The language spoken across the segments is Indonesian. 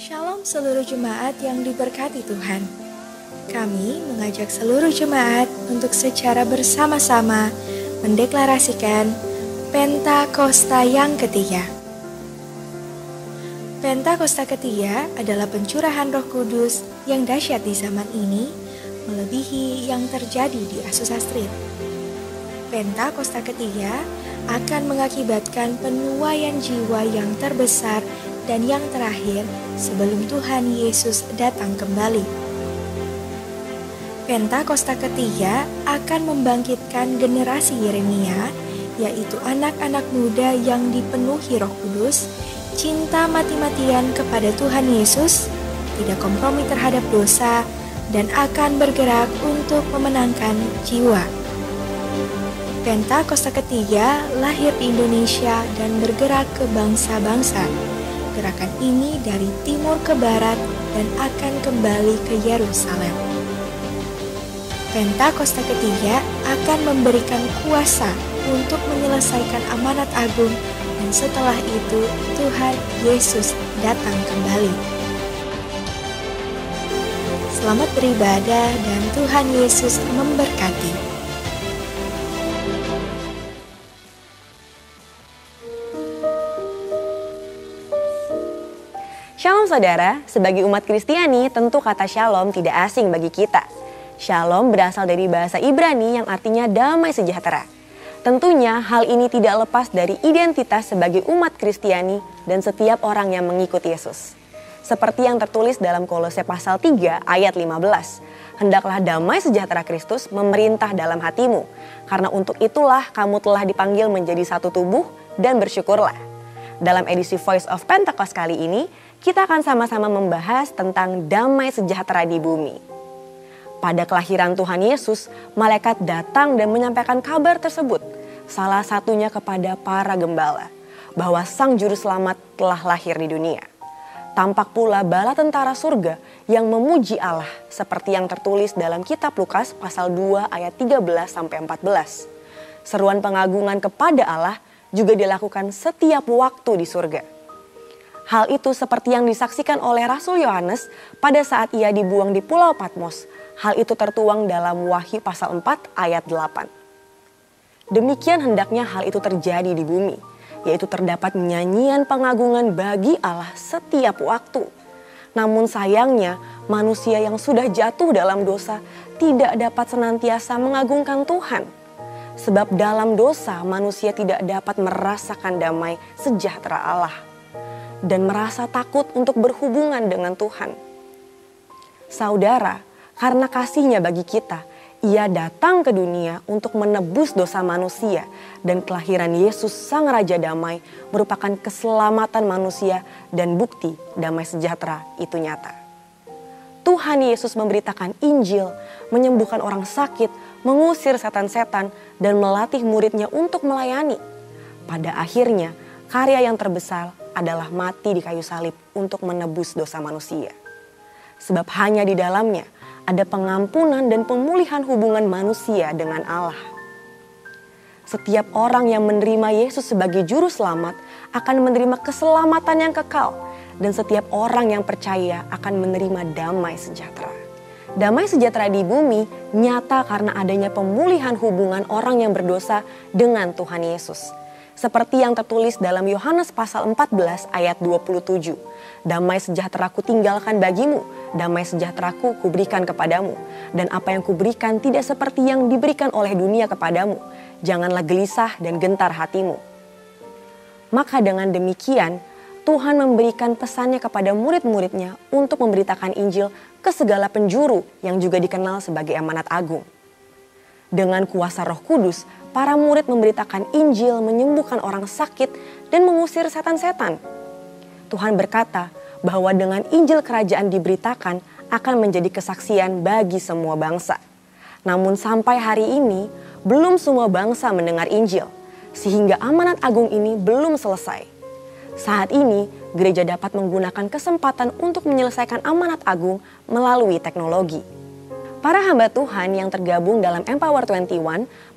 Shalom seluruh jemaat yang diberkati Tuhan. Kami mengajak seluruh jemaat untuk secara bersama-sama mendeklarasikan Pentakosta yang ketiga. Pentakosta ketiga adalah pencurahan Roh Kudus yang dahsyat di zaman ini, melebihi yang terjadi di Azusa Street. Pentakosta ketiga akan mengakibatkan penuaian jiwa yang terbesar dan yang terakhir sebelum Tuhan Yesus datang kembali. Pentakosta ketiga akan membangkitkan generasi Yeremia, yaitu anak-anak muda yang dipenuhi Roh Kudus, cinta mati-matian kepada Tuhan Yesus, tidak kompromi terhadap dosa, dan akan bergerak untuk memenangkan jiwa. Pentakosta ketiga lahir di Indonesia dan bergerak ke bangsa-bangsa. Gerakan ini dari timur ke barat dan akan kembali ke Yerusalem. Pentakosta ketiga akan memberikan kuasa untuk menyelesaikan amanat agung, dan setelah itu Tuhan Yesus datang kembali. Selamat beribadah dan Tuhan Yesus memberkati. Shalom saudara, sebagai umat Kristiani tentu kata shalom tidak asing bagi kita. Shalom berasal dari bahasa Ibrani yang artinya damai sejahtera. Tentunya hal ini tidak lepas dari identitas sebagai umat Kristiani dan setiap orang yang mengikut Yesus. Seperti yang tertulis dalam Kolose pasal 3 ayat 15. Hendaklah damai sejahtera Kristus memerintah dalam hatimu, karena untuk itulah kamu telah dipanggil menjadi satu tubuh dan bersyukurlah. Dalam edisi Voice of Pentecost kali ini, kita akan sama-sama membahas tentang damai sejahtera di bumi. Pada kelahiran Tuhan Yesus, malaikat datang dan menyampaikan kabar tersebut. Salah satunya kepada para gembala, bahwa Sang Juru Selamat telah lahir di dunia. Tampak pula bala tentara surga yang memuji Allah, seperti yang tertulis dalam kitab Lukas pasal 2 ayat 13-14. Seruan pengagungan kepada Allah juga dilakukan setiap waktu di surga. Hal itu seperti yang disaksikan oleh Rasul Yohanes pada saat ia dibuang di Pulau Patmos. Hal itu tertuang dalam Wahyu pasal 4 ayat 8. Demikian hendaknya hal itu terjadi di bumi, yaitu terdapat nyanyian pengagungan bagi Allah setiap waktu. Namun sayangnya manusia yang sudah jatuh dalam dosa tidak dapat senantiasa mengagungkan Tuhan. Sebab dalam dosa manusia tidak dapat merasakan damai sejahtera Allah dan merasa takut untuk berhubungan dengan Tuhan. Saudara, karena kasih-Nya bagi kita, Ia datang ke dunia untuk menebus dosa manusia, dan kelahiran Yesus Sang Raja Damai merupakan keselamatan manusia dan bukti damai sejahtera itu nyata. Tuhan Yesus memberitakan Injil, menyembuhkan orang sakit, mengusir setan-setan, dan melatih murid-Nya untuk melayani. Pada akhirnya, karya yang terbesar adalah mati di kayu salib untuk menebus dosa manusia. Sebab hanya di dalamnya ada pengampunan dan pemulihan hubungan manusia dengan Allah. Setiap orang yang menerima Yesus sebagai juru selamat akan menerima keselamatan yang kekal, dan setiap orang yang percaya akan menerima damai sejahtera. Damai sejahtera di bumi nyata karena adanya pemulihan hubungan orang yang berdosa dengan Tuhan Yesus. Seperti yang tertulis dalam Yohanes pasal 14 ayat 27. Damai sejahteraku tinggalkan bagimu, damai sejahteraku kuberikan kepadamu. Dan apa yang kuberikan tidak seperti yang diberikan oleh dunia kepadamu. Janganlah gelisah dan gentar hatimu. Maka dengan demikian, Tuhan memberikan pesannya kepada murid-murid-Nya untuk memberitakan Injil ke segala penjuru yang juga dikenal sebagai amanat agung. Dengan kuasa Roh Kudus, para murid memberitakan Injil, menyembuhkan orang sakit, dan mengusir setan-setan. Tuhan berkata bahwa dengan Injil kerajaan diberitakan akan menjadi kesaksian bagi semua bangsa. Namun sampai hari ini, belum semua bangsa mendengar Injil, sehingga amanat agung ini belum selesai. Saat ini, gereja dapat menggunakan kesempatan untuk menyelesaikan amanat agung melalui teknologi. Para hamba Tuhan yang tergabung dalam Empower 21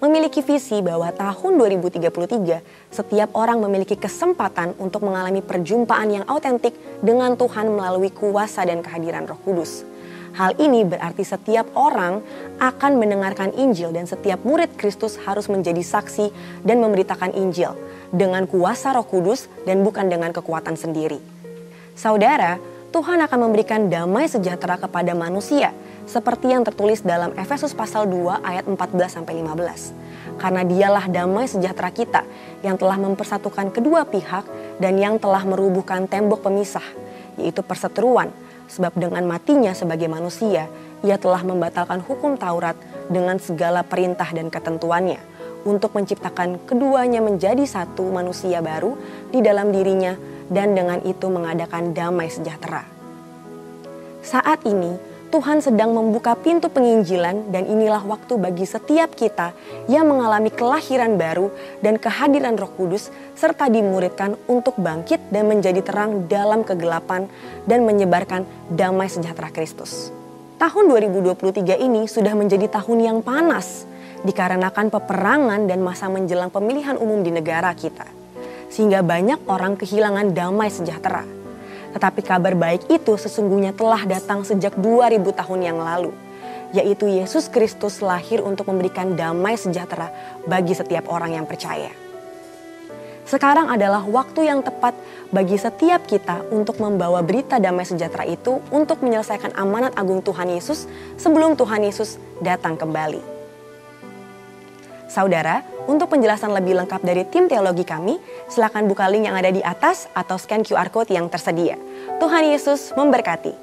memiliki visi bahwa tahun 2033 setiap orang memiliki kesempatan untuk mengalami perjumpaan yang autentik dengan Tuhan melalui kuasa dan kehadiran Roh Kudus. Hal ini berarti setiap orang akan mendengarkan Injil dan setiap murid Kristus harus menjadi saksi dan memberitakan Injil dengan kuasa Roh Kudus dan bukan dengan kekuatan sendiri. Saudara, Tuhan akan memberikan damai sejahtera kepada manusia seperti yang tertulis dalam Efesus pasal 2 ayat 14-15. Karena dialah damai sejahtera kita yang telah mempersatukan kedua pihak dan yang telah merubuhkan tembok pemisah, yaitu perseteruan. Sebab dengan matinya sebagai manusia, ia telah membatalkan hukum Taurat dengan segala perintah dan ketentuannya untuk menciptakan keduanya menjadi satu manusia baru di dalam dirinya dan dengan itu mengadakan damai sejahtera. Saat ini, Tuhan sedang membuka pintu penginjilan dan inilah waktu bagi setiap kita yang mengalami kelahiran baru dan kehadiran Roh Kudus serta dimuridkan untuk bangkit dan menjadi terang dalam kegelapan dan menyebarkan damai sejahtera Kristus. Tahun 2023 ini sudah menjadi tahun yang panas dikarenakan peperangan dan masa menjelang pemilihan umum di negara kita. Sehingga banyak orang kehilangan damai sejahtera. Tetapi kabar baik itu sesungguhnya telah datang sejak 2000 tahun yang lalu, yaitu Yesus Kristus lahir untuk memberikan damai sejahtera bagi setiap orang yang percaya. Sekarang adalah waktu yang tepat bagi setiap kita untuk membawa berita damai sejahtera itu untuk menyelesaikan amanat agung Tuhan Yesus sebelum Tuhan Yesus datang kembali. Saudara, untuk penjelasan lebih lengkap dari tim teologi kami, silakan buka link yang ada di atas atau scan QR Code yang tersedia. Tuhan Yesus memberkati.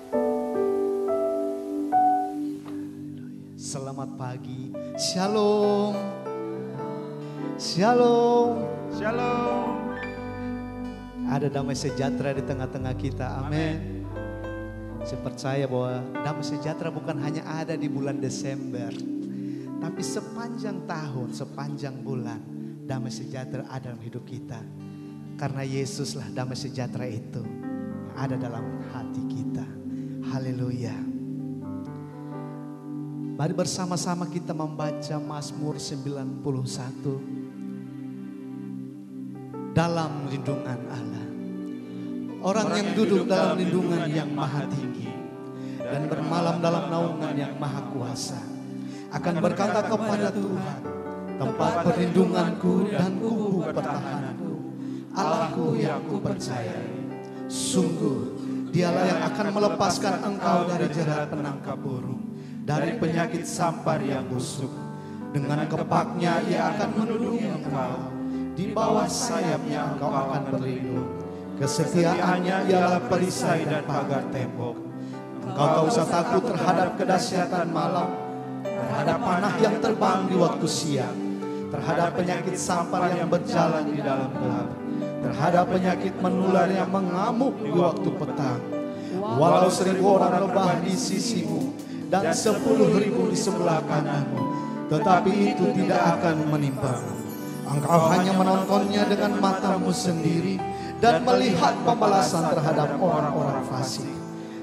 Selamat pagi, Shalom. Shalom. Shalom. Ada damai sejahtera di tengah-tengah kita, amin. Saya percaya bahwa damai sejahtera bukan hanya ada di bulan Desember, tapi sepanjang tahun, sepanjang bulan, damai sejahtera ada dalam hidup kita. Karena Yesuslah damai sejahtera itu yang ada dalam hati kita. Haleluya. Mari bersama-sama kita membaca Mazmur 91. Dalam lindungan Allah. Orang yang duduk dalam lindungan yang maha tinggi dan bermalam dalam naungan yang maha kuasa akan berkata kepada Tuhan, tempat perlindunganku dan kubu pertahananku, Allahku yang kupercayai. Sungguh, dialah yang akan melepaskan engkau dari jerat penangkap burung, dari penyakit sampar yang busuk. Dengan kepaknya ia akan melindungi engkau, di bawah sayapnya engkau akan berlindung. Kesetiaannya ialah perisai dan pagar tembok. Engkau tak usah takut terhadap kedahsyatan malam, terhadap panah yang terbang di waktu siang, terhadap penyakit sampar yang berjalan di dalam gelap, terhadap penyakit menular yang mengamuk di waktu petang. Walau 1000 orang rebah di sisimu dan 10.000 di sebelah kananmu, tetapi itu tidak akan menimpamu. Engkau hanya menontonnya dengan matamu sendiri dan melihat pembalasan terhadap orang-orang fasik.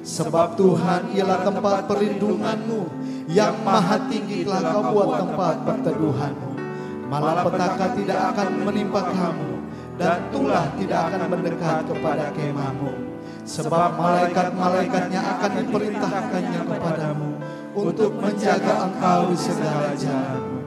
Sebab Tuhan ialah tempat perlindunganmu, yang maha tinggi telah kau buat tempat perteduhanmu. Malapetaka tidak akan menimpa kamu, dan tulah tidak akan mendekat kepada kemahmu. Sebab malaikat-malaikatnya akan diperintahkannya kepadamu untuk menjaga engkau di segala jalanmu.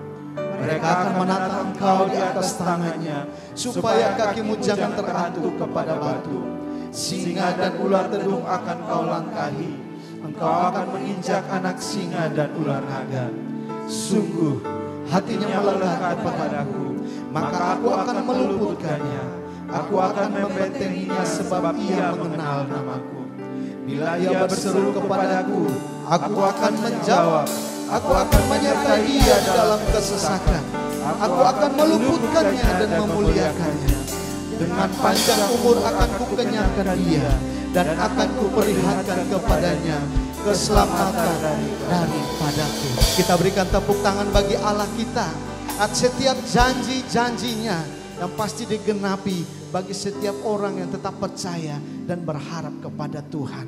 Mereka akan menata engkau di atas tangannya, supaya kakimu jangan terantuk kepada batu. Singa dan ular tedung akan kau langkahi. Engkau akan menginjak anak singa dan ular naga. Sungguh hatinya melekat kepadaku, maka aku akan meluputkannya. Aku akan membentenginya sebab ia mengenal namaku. Bila ia berseru kepadaku, aku akan menjawab. Aku akan menyertai dia dalam kesesakan. Aku akan meluputkannya dan memuliakannya. Dengan panjang umur akan kukenyangkan dia, dan akan kuperlihatkan kepadanya keselamatan daripadaku. Kita berikan tepuk tangan bagi Allah kita. Setiap janji-janjinya yang pasti digenapi bagi setiap orang yang tetap percaya dan berharap kepada Tuhan.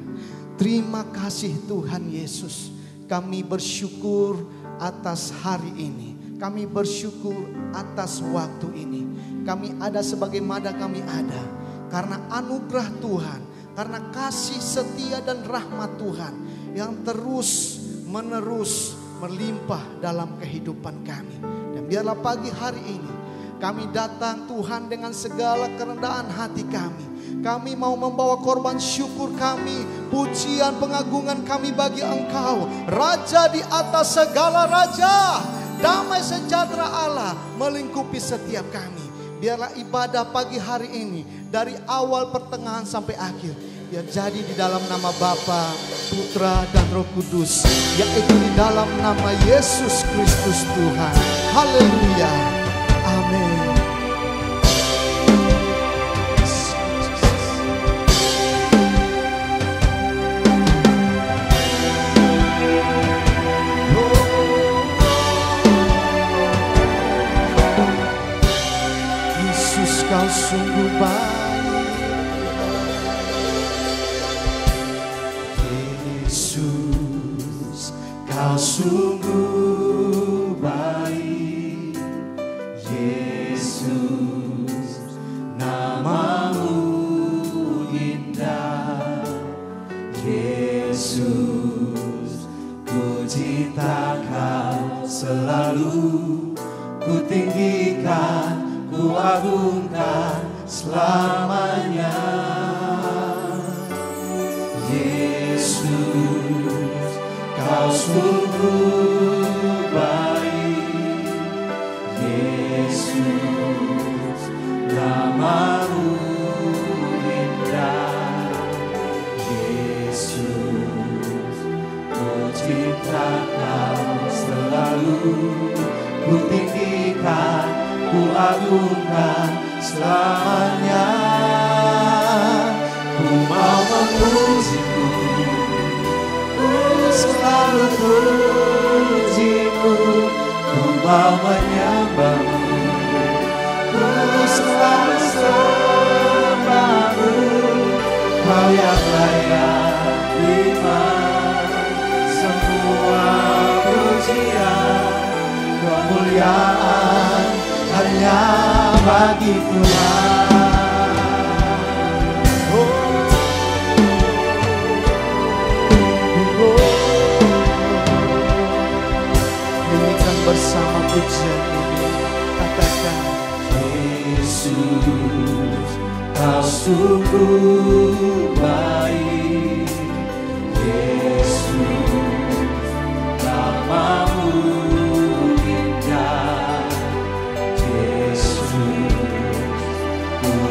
Terima kasih Tuhan Yesus. kami bersyukur atas hari ini. Kami bersyukur atas waktu ini. Kami ada sebagaimana kami ada karena anugerah Tuhan, karena kasih setia dan rahmat Tuhan yang terus menerus melimpah dalam kehidupan kami. Dan biarlah pagi hari ini kami datang Tuhan dengan segala kerendahan hati kami. Kami mau membawa korban syukur kami, pujian pengagungan kami bagi Engkau, Raja di atas segala raja. Damai sejahtera Allah melingkupi setiap kami. Biarlah ibadah pagi hari ini dari awal pertengahan sampai akhir, biar jadi di dalam nama Bapa, Putra dan Roh Kudus, yaitu di dalam nama Yesus Kristus Tuhan. Haleluya. Amin. Kau sungguh baik, Yesus, kau sungguh baik, Yesus, namamu indah, Yesus, ku cinta kau selalu, ku tinggikan, ku agungkan selamanya. Yesus, kau sungguh baik, Yesus, namamu indah, Yesus, ku cinta kau selalu, ku tinggikan, ku agungkan selamanya. Ku mau memujimu, ku selalu pujimu, ku mau menyembahmu, ku selalu sembahmu. Kau yang layak terima semua pujian, kemuliaan hanya bagi Tuhan. Nyanyikan bersama pujian ini, katakan, Yesus, kau sungguh baik, Yesus, namamu indah,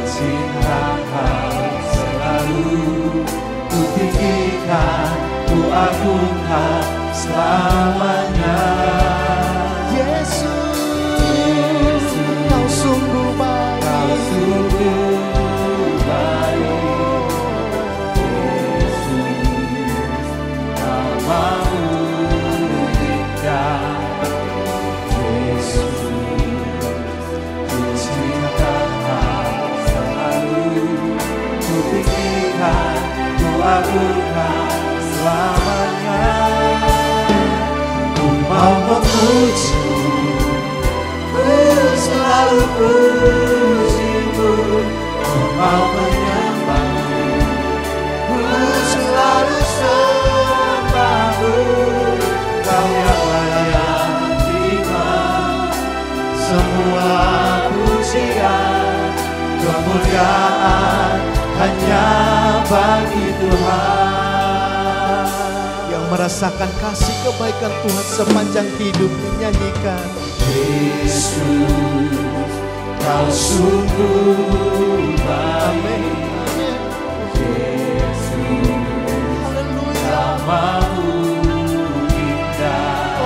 cinta kau selalu, ku tinggikan, ku agungkan selamanya. Yesus, kau sungguh baik, kau sungguh baik, Yesus, namamu indah, Yesus, ku cinta ku tinggikan, ku agungkan selamanya. Ku mau memujimu, ku selalu pujimu, ku mau menyembahmu, ku selalu sembahmu. Kau yang layak terima semua pujian, kemuliaan hanya bagi Tuhan. Yang merasakan kasih kebaikan Tuhan sepanjang hidup menyanyikan, Yesus, kau sungguh baik, Yesus, namamu indah,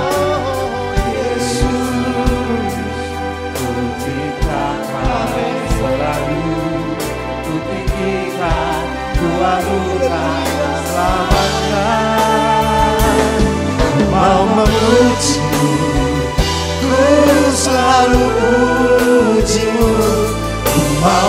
Yesus, ku cinta kau selalu, ku tinggikan, ku agungkan selamanya. Ku mau memujimu, ku selalu pujimu, ku mau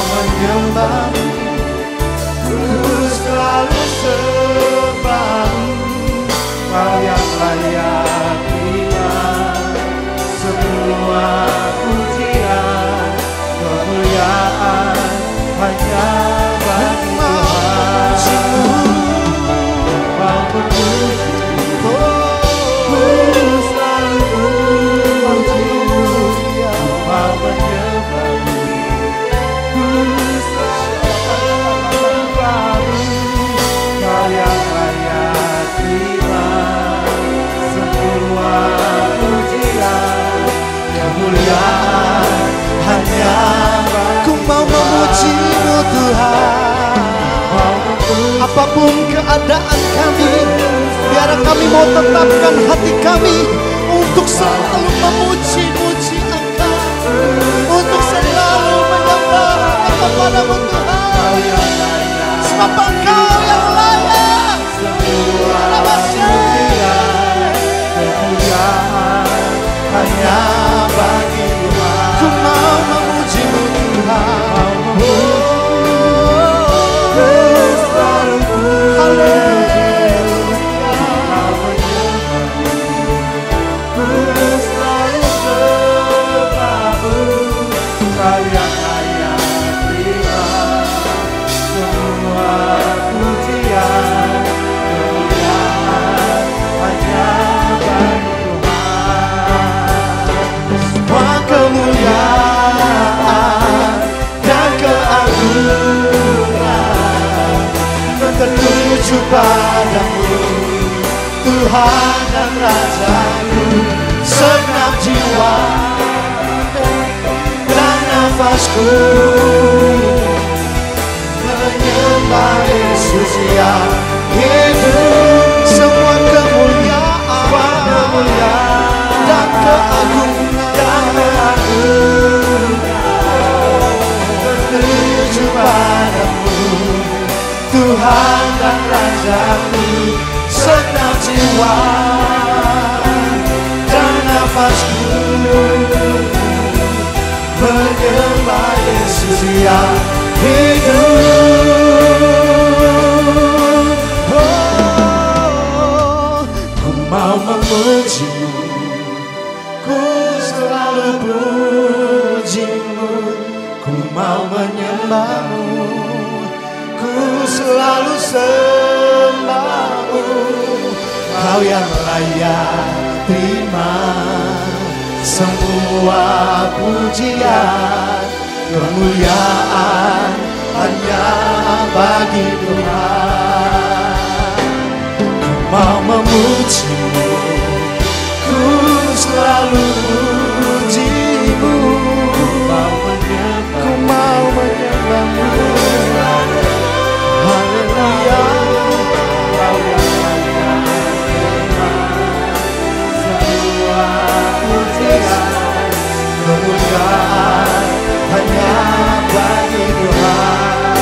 apapun keadaan kami, biar kami mau tetapkan hati kami untuk selalu memuji-muji Engkau, untuk selalu menyembah kepada-Mu Tuhan. Sebab Engkau yang layak. Kemuliaan hanya bagi Tuhan. Ku mau memuji-Mu Tuhan. Tertuju padamu, Tuhan dan Rajaku. Segenap jiwa dan nafasku menyembah Yesus yang hidup. Semua kemuliaan dan keagungan tertuju padamu, Tuhan dan Rajaku. Segenap jiwa dan nafasku menyembah Yesus yang hidup. Oh, ku mau memuji-Mu, ku selalu puji-Mu, ku mau menyembah-Mu, ku selalu sembah-Mu. Kau yang layak terima semua pujian, kemuliaan hanya bagi Tuhan. Ku mau memuji-Mu, ku selalu puji-Mu, ku mau menyembah-Mu. Haleluya. Kau yang layak terima semua pujian, kemuliaan hanya bagi Tuhan.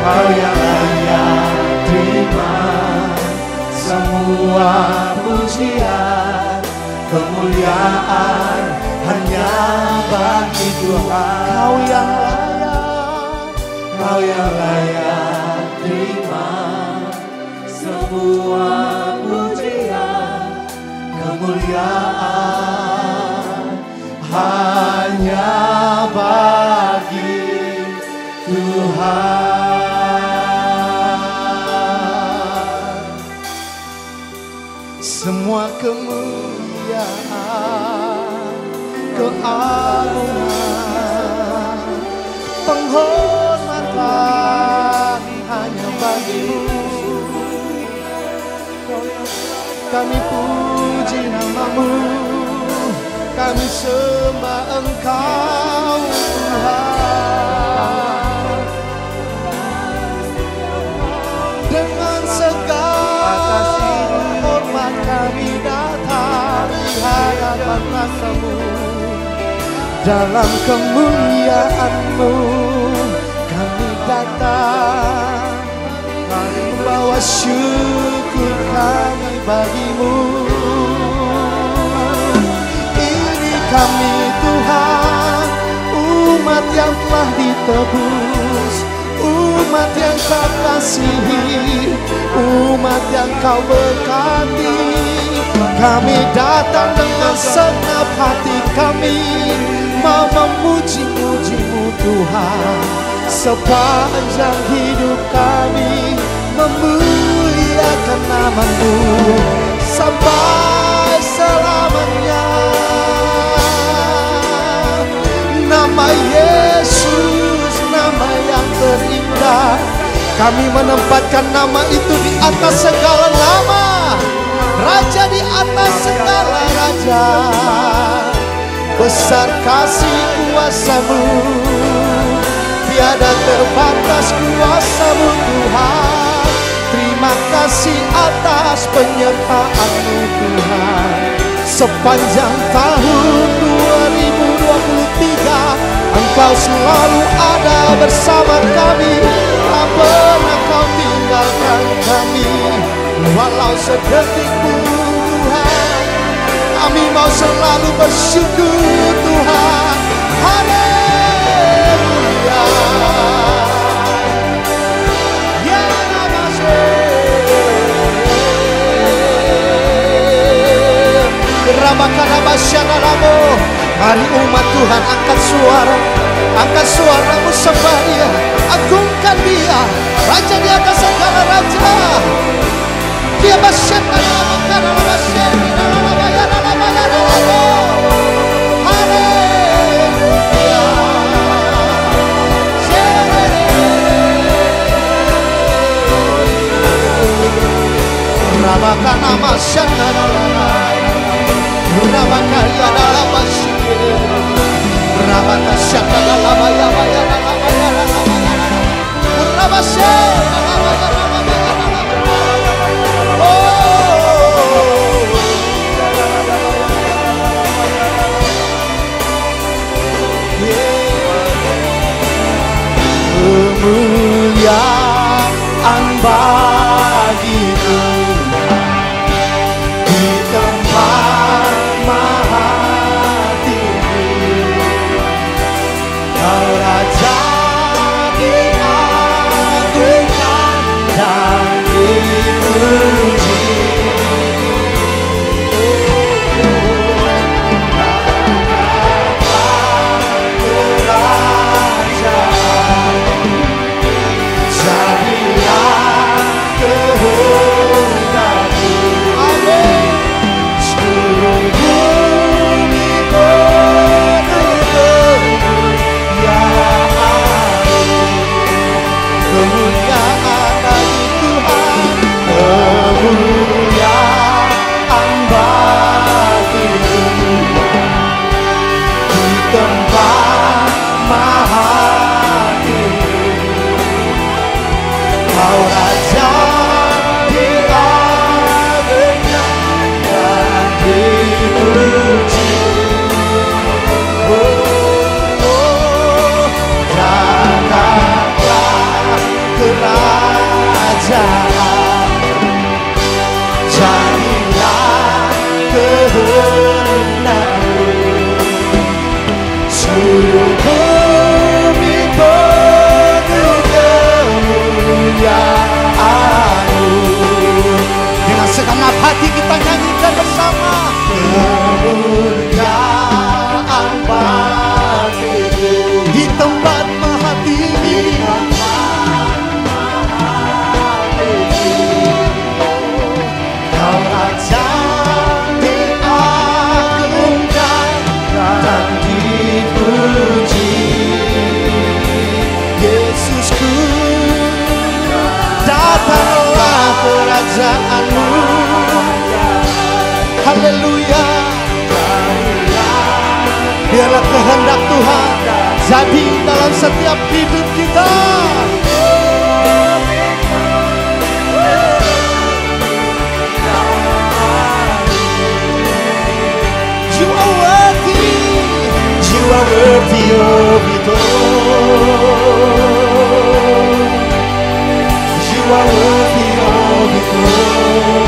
Kau yang layak terima semua pujian, kemuliaan hanya bagi Tuhan. Kau yang layak terima semua pujian, kemuliaan hanya bagi Tuhan. Semua kemuliaan, keagungan, penghormatan hanya bagi-Mu. Kami puji nama-Mu, kami sembah Engkau Tuhan. Dengan segala hormat kami datang di hadapan kuasa-Mu. Dalam kemuliaan-Mu kami datang, membawa syukur kami bagi-Mu. Ini kami Tuhan, umat yang telah ditebus, umat yang Kau kasihi, umat yang Kau berkati. Kami datang dengan segenap hati kami, mau memuji-muji-Mu Tuhan. Sepanjang hidup kami memuliakan nama-Mu sampai selamanya. Nama Yesus, nama yang terindah. Kami menempatkan nama itu di atas segala nama, Raja di atas segala raja. Besar kasih kuasa-Mu, tiada terbatas kuasa-Mu Tuhan. Terima kasih atas penyertaan-Mu Tuhan. Sepanjang tahun 2023 Engkau selalu ada bersama kami. Tak pernah Kau tinggalkan kami. Walau sedetik pun Tuhan, kami mau selalu bersyukur Tuhan. Haleluya. Ya Namaste. Mari umat Tuhan angkat suara, angkat suaramu sembah Dia, agungkan Dia, Raja di atas segala raja. Dia bersyukur dalam kemuliaan bagi Tuhan di tempat maha tinggi. Kau Raja diagungkan dan dipuji. Dengan segenap hati kita nyanyikan bersama. Kemuliaan bagi-Mu di tempat maha tinggi. Kau Raja diagungkan dan dipuji. Yesusku, datanglah kerajaan-Mu. Haleluya. Biarlah kehendak Tuhan jadi dalam setiap hidup kita. You are worthy, you are worthy of it all. You are worthy of it all.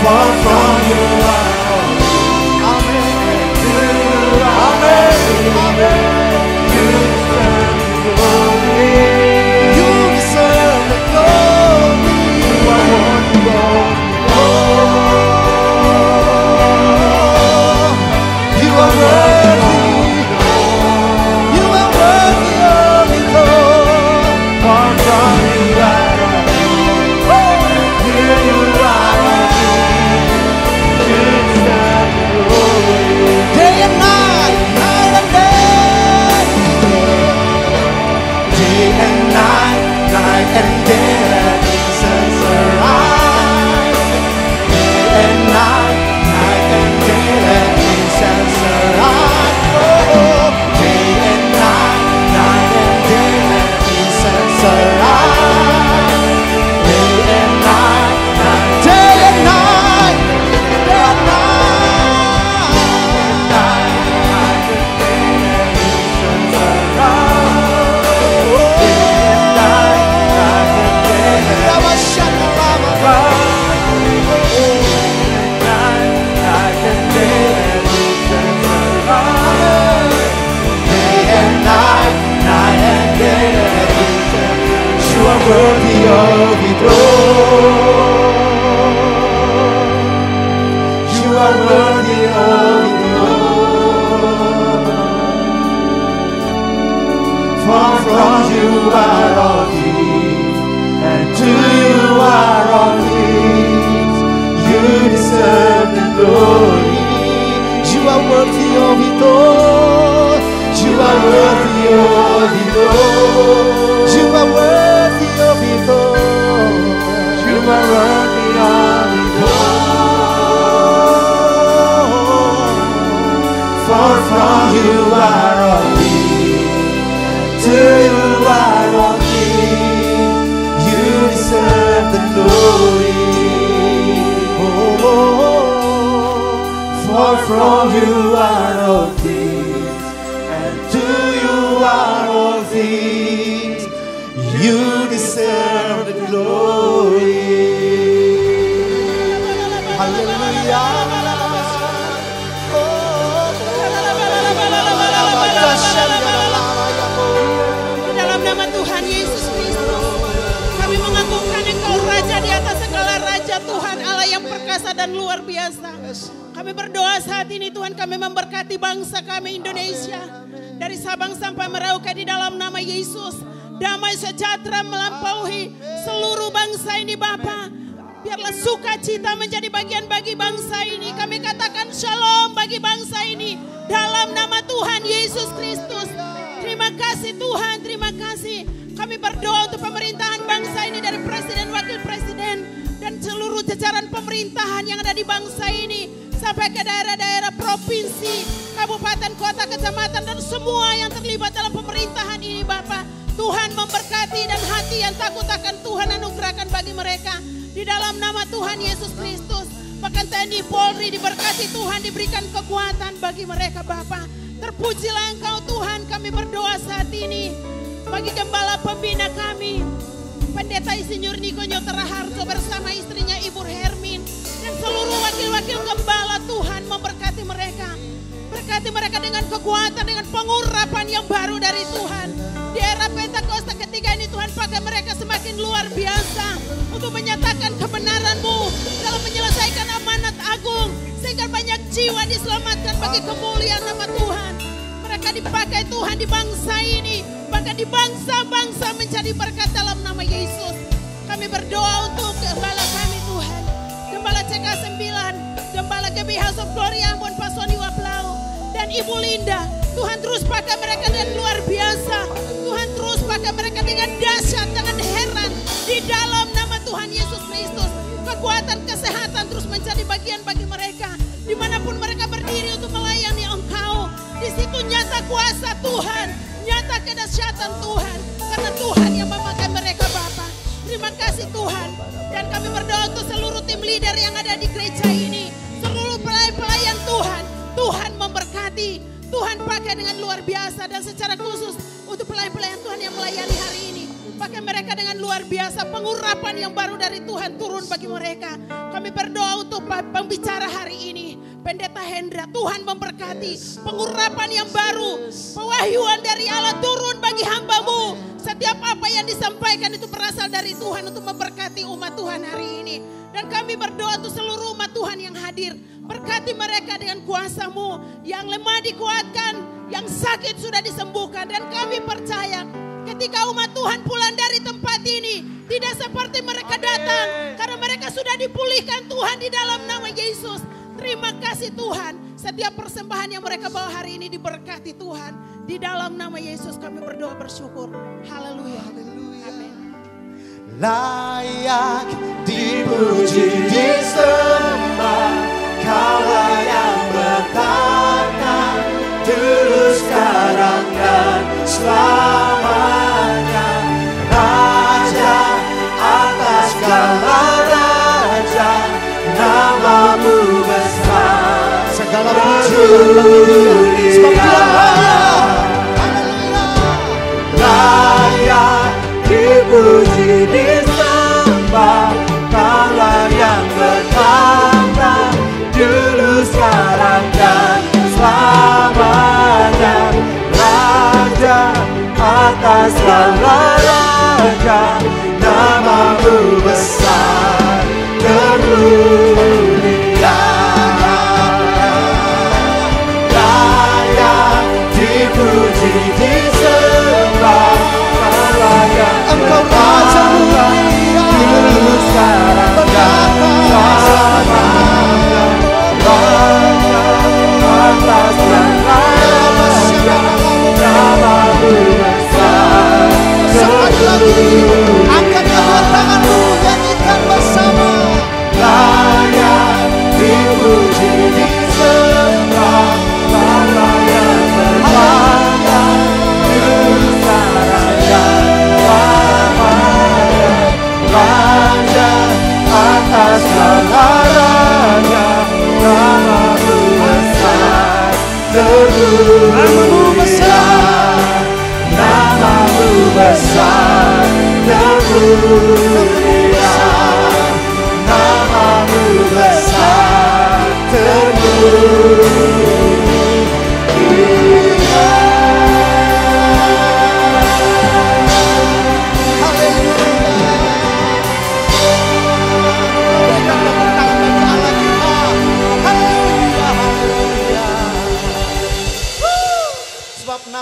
Far from you are. Amen. Amen. Amen. You deserve the glory. You deserve the glory. You are worthy of it all. deserve the glory. You are worthy of it all. You are worthy of it all. You are worthy of it all. You are worthy of it all. For from you are all things, to you are all things. You deserve the glory. For from you are all things, and to you are all things. You deserve the glory. Hallelujah. Di dalam nama Tuhan Yesus Kristus, kami mengagungkan Engkau Raja di atas segala raja, Tuhan Allah yang perkasa dan luar biasa. Kami berdoa saat ini Tuhan, kami memberkati bangsa kami Indonesia. Dari Sabang sampai Merauke di dalam nama Yesus. Damai sejahtera melampaui seluruh bangsa ini Bapa. Biarlah sukacita menjadi bagian bagi bangsa ini. Kami katakan shalom bagi bangsa ini. Dalam nama Tuhan Yesus Kristus. Terima kasih Tuhan, terima kasih. Kami berdoa untuk pemerintahan bangsa ini dari Presiden, Wakil Presiden. Dan seluruh jajaran pemerintahan yang ada di bangsa ini. Sampai ke daerah-daerah provinsi, kabupaten, kota, kecamatan, dan semua yang terlibat dalam pemerintahan ini Bapak. Tuhan memberkati dan hati yang takut akan Tuhan anugerahkan bagi mereka. Di dalam nama Tuhan Yesus Kristus. Bahkan TNI Polri diberkati Tuhan, diberikan kekuatan bagi mereka Bapak. Terpujilah Engkau Tuhan, kami berdoa saat ini. Bagi gembala pembina kami, Pendeta Insinyur Niko Nyotera Harjo bersama istrinya Ibu Hermin. Dan seluruh wakil-wakil gembala Tuhan memberkati mereka. Berkati mereka dengan kekuatan, dengan pengurapan yang baru dari Tuhan. Di era Pentakosta ketiga ini Tuhan pakai mereka semakin luar biasa. Untuk menyatakan kebenaran-Mu dalam menyelesaikan amanat agung. Sehingga banyak jiwa diselamatkan bagi kemuliaan nama Tuhan. Mereka dipakai Tuhan di bangsa ini. Bahkan di bangsa-bangsa menjadi berkat dalam nama Yesus. Kami berdoa untuk gembala kami Tuhan. Gembala CK9, Gembala GB House of Glory Ambon, Pak Soni Waplau, dan Ibu Linda. Tuhan terus pakai mereka dengan luar biasa. Tuhan terus pakai mereka dengan dahsyat, dengan heran. Di dalam nama Tuhan Yesus Kristus. Kekuatan kesehatan terus menjadi bagian bagi mereka. Dimanapun mereka berdiri untuk melayani Engkau. Di situ nyata kuasa Tuhan. Nyata kedahsyatan Tuhan. Karena Tuhan yang memakai mereka Bapa. Terima kasih Tuhan. Dan kami berdoa untuk seluruh tim leader yang ada di gereja ini. Seluruh pelayan-pelayan Tuhan. Tuhan memberkati. Tuhan pakai dengan luar biasa. Dan secara khusus untuk pelayan-pelayan Tuhan yang melayani hari ini. Pakai mereka dengan luar biasa. Pengurapan yang baru dari Tuhan turun bagi mereka. Kami berdoa untuk pembicara hari ini. Pendeta Hendra, Tuhan memberkati. Pengurapan yang baru. Pewahyuan dari Allah turun bagi hamba-Mu. Setiap apa yang disampaikan itu berasal dari Tuhan untuk memberkati umat Tuhan hari ini. Dan kami berdoa untuk seluruh umat Tuhan yang hadir. Berkati mereka dengan kuasa-Mu. Yang lemah dikuatkan, yang sakit sudah disembuhkan. Dan kami percaya ketika umat Tuhan pulang dari tempat ini, tidak seperti mereka datang. Karena mereka sudah dipulihkan Tuhan di dalam nama Yesus. Terima kasih Tuhan. Setiap persembahan yang mereka bawa hari ini diberkati Tuhan. Di dalam nama Yesus kami berdoa bersyukur. Haleluya. Amin. Layak dipuji disembah, Kaulah yang bertata, dulu sekarang dan selamanya. Raja atas segala raja, nama-Mu besar, segala puji layak dipuji disembah, Kaulah yang bertata, dulu sekarang dan selamanya. Raja atas segala raja, nama-Mu besar termulia. Layak dipuji disembah, Kaulah yang bertata, dulu sekarang dan selamanya.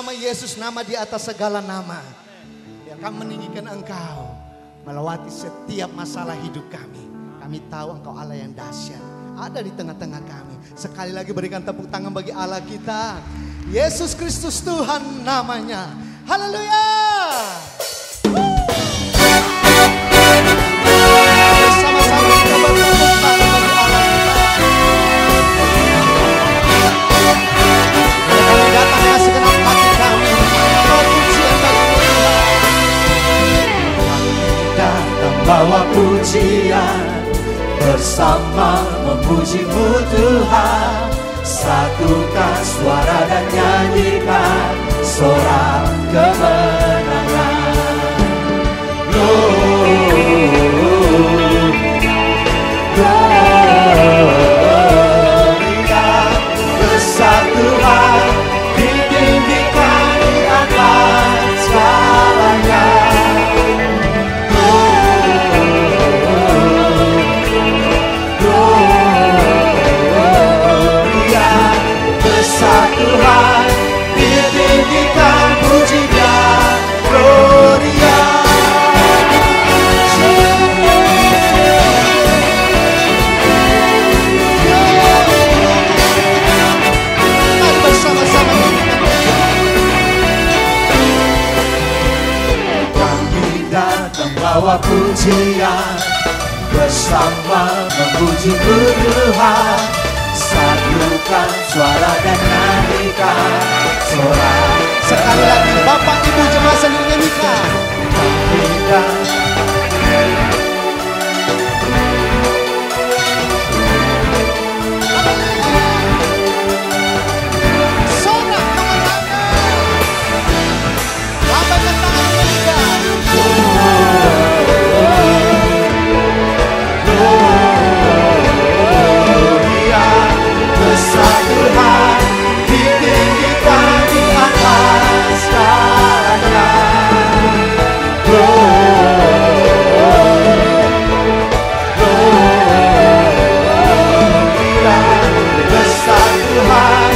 nama Yesus, nama di atas segala nama. Biar kami meninggikan Engkau melewati setiap masalah hidup kami. Kami tahu Engkau Allah yang dahsyat, ada di tengah-tengah kami. Sekali lagi berikan tepuk tangan bagi Allah kita. Yesus Kristus Tuhan namanya. Haleluya. Bersama-sama kita bertepuk tangan bagi Allah kita. Kami datang segenap hati kami. Pujian bagi Tuhan. Kami datang bawa pujian, bersama memuji-Mu Tuhan. Satukan suara dan nyanyikan sorak kemenangan. Gloria, besar Tuhan, ditinggikan di atas segalanya. Besar Tuhan, ditinggikan puji-Nya, Gloria. Mari bersama-sama kami datang bawa pujian, bersama memuji-Mu Tuhan. Satukan suara dan nyanyikan sorak. sekali lagi Bapak Ibu jemaat sambil nyanyikan. Sorak kemenangan. Lambaikan tangan nyanyikan. Besar Tuhan, ditinggikan di atas segalanya. Gloria, besar Tuhan,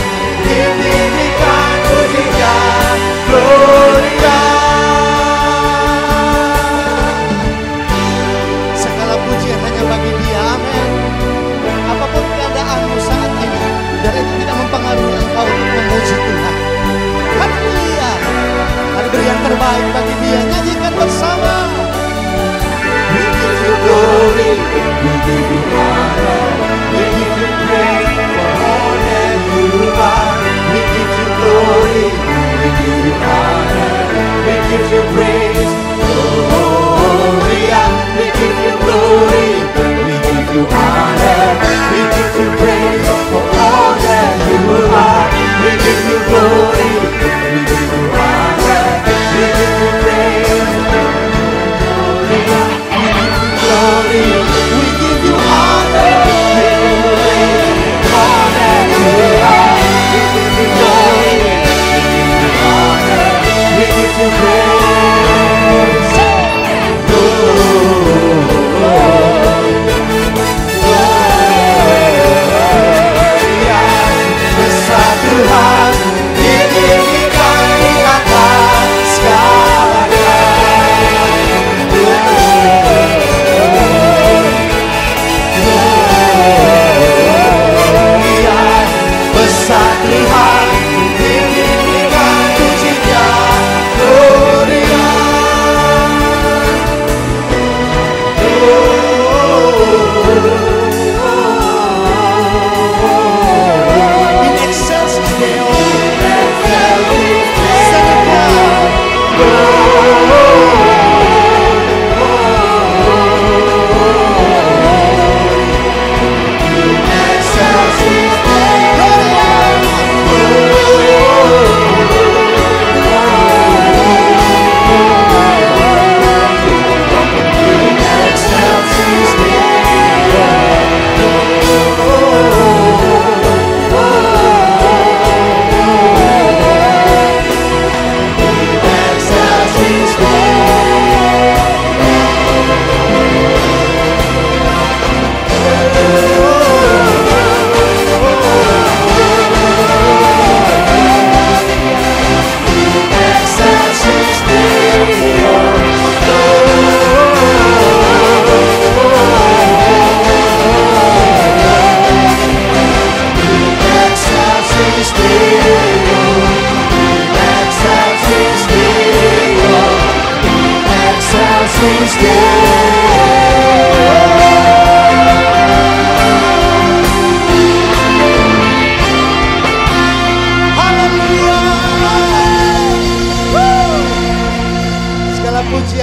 ditinggikan puji-Nya, Gloria. Segala pujian hanya bagi Dia, amin. Apapun keadaanmu saat ini, biar itu tidak mempengaruhi engkau untuk memuji Tuhan. Haleluya. Mari beri yang terbaik bagi Dia, nyanyikan bersama. We give you glory, we give you honor, we give you praise for all that you are. We give you glory, we give you honor, we give you praise. Gloria, we give you glory, we give you honor, we give you praise for all that you are. We give you glory, we give you honor, we give you praise. Glory, we give you honor, we give you praise for all that you are. We give you glory, we give you honor, we give you praise. Besar Tuhan, ditinggikan di atas segalanya. Gloria, besar Tuhan, ditinggikan puji-Nya, Gloria.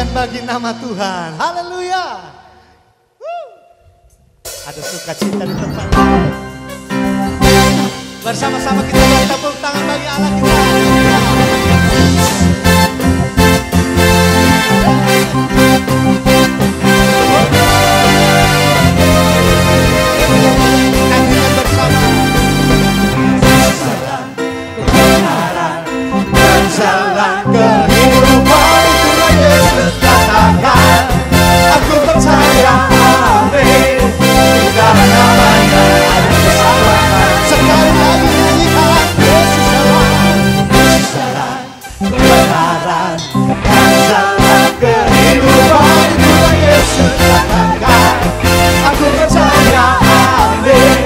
Kemuliaan bagi nama Tuhan. Haleluya. Ada sukacita di tempat ini. Bersama-sama kita beri tepuk tangan bagi Allah kita. Nyanyikan bersama. Kebenaran dan jalan kehidupan Tuhan Yesus katakan. Aku percaya, amin. Di dalam namanya ada keselamatan. Sekali lagi nyanyikan. Yesus jalan, kebenaran dan jalan kehidupan Tuhan Yesus katakan. Aku percaya, amin.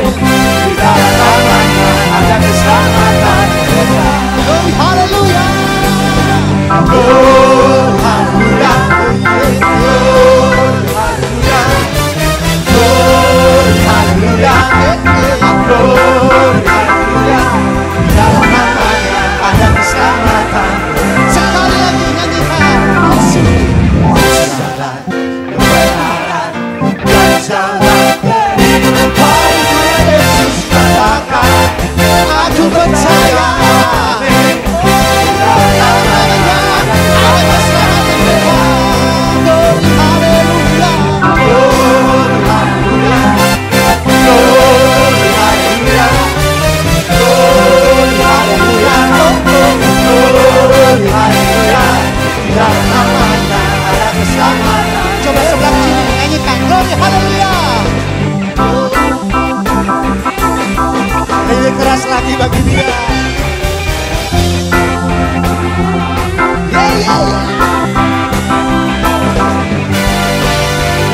Di dalam namanya ada keselamatan. Oh, haleluya. Oh, haleluya. Dalam namanya ada keselamatan. Sekali lagi nyanyikan. Jalan kebenaran dan jalan kehidupan Tuhan Yesus katakan. Aku percaya, amin. Dalam namanya ada keselamatan. Haleluya. Coba sebelah sini nyanyikan glory haleluya. Lebih keras lagi bagi dia.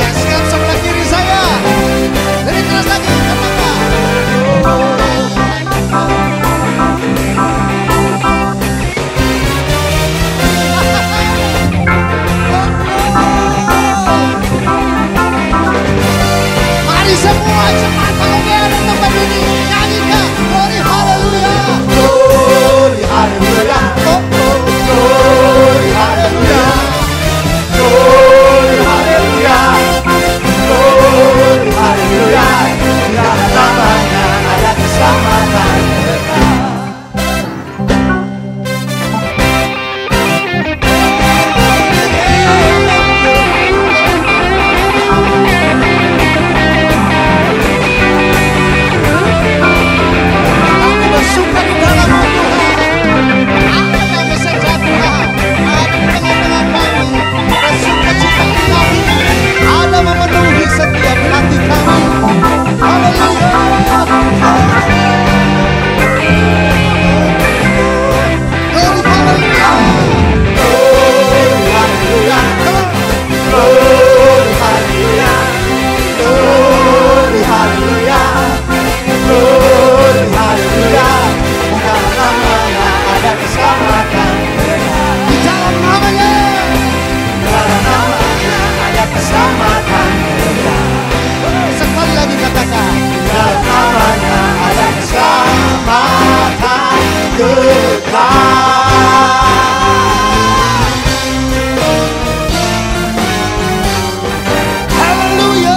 Yang siap sebelah kiri saya. Lebih keras lagi katakan. Mari semua cepat kalau di tempat ini nyanyikan glory haleluya. Glory haleluya. Glory haleluya. Glory haleluya. Glory haleluya. Dalam namanya ada keselamatan. Memenuhi setiap hati kami. Haleluya. Glory haleluya. Glory haleluya. Glory haleluya. Glory haleluya. Glory haleluya. Dalam namanya ada keselamatan. Di dalam namanya. Dalam namanya ada keselamatan. Sekali lagi katakan. Dalam namanya ada keselamatan kekal. Haleluya.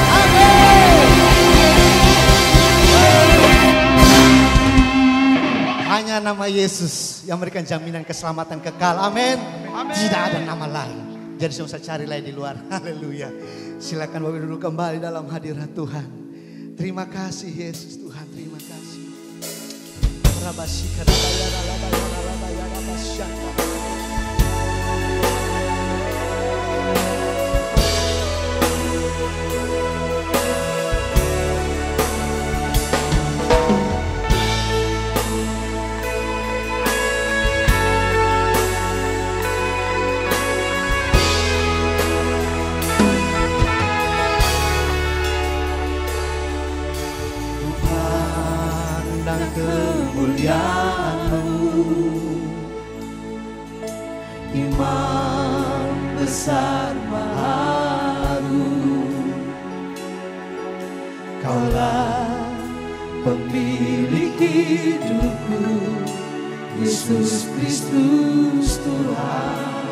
Amin. Hanya nama Yesus yang memberikan jaminan keselamatan kekal. Amin. Tidak ada nama lain. Jadi saya usah cari lain di luar. Haleluya. Silakan Bapak duduk kembali dalam hadirat Tuhan. Terima kasih Yesus Tuhan. Terima kasih. Kemuliaan-Mu, iman besar baru, Kaulah pemilik hidupku Yesus Kristus Tuhan.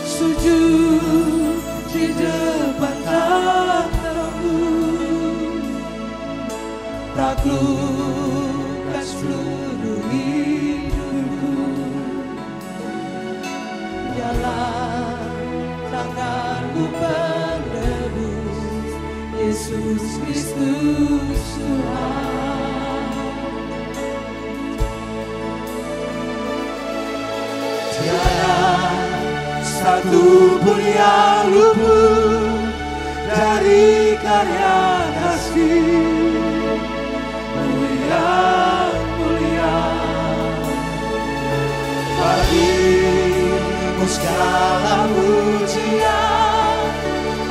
Sujud di depan tanganmu, taklukkan seluruh hidupku. Dalam tanganmu penebus, Yesus Kristus Tuhan. Tiada satu pun yang luput dari karya kasih-Mu yang mulia. Bagimu segala pujian,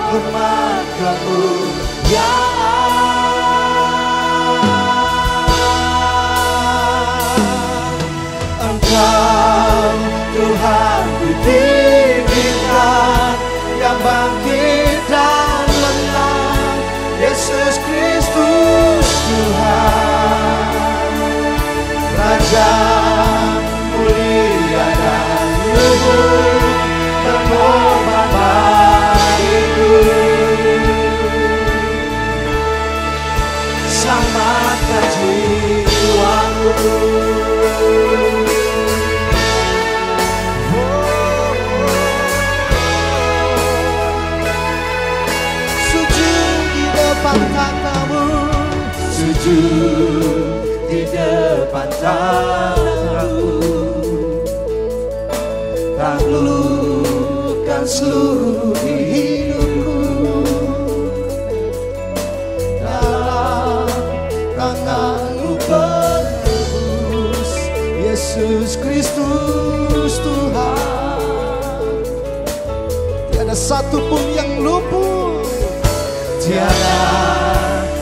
hormat kemuliaan. Engkau Tuhan kutinggikan, yang bangkit dan menang, Yesus Kristus Tuhan. Raja mulia dan luhur, terhormat bagiku. Selamatkan jiwaku. Sujud di depan tatamu, taklukkan seluruh hidupku. Dalam tangan-Mu penebus, Yesus Kristus Tuhan. Tiada satu pun yang luput, tiada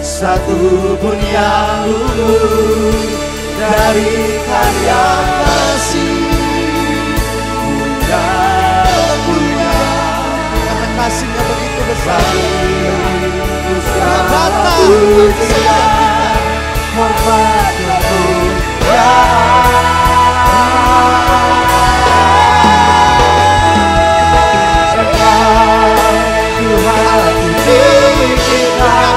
satu pun yang luput dari karya kasih-Mu yang mulia. Karena kasih-Nya begitu besar, segala pujian, hormat kemuliaan. Tuhan tinggikan,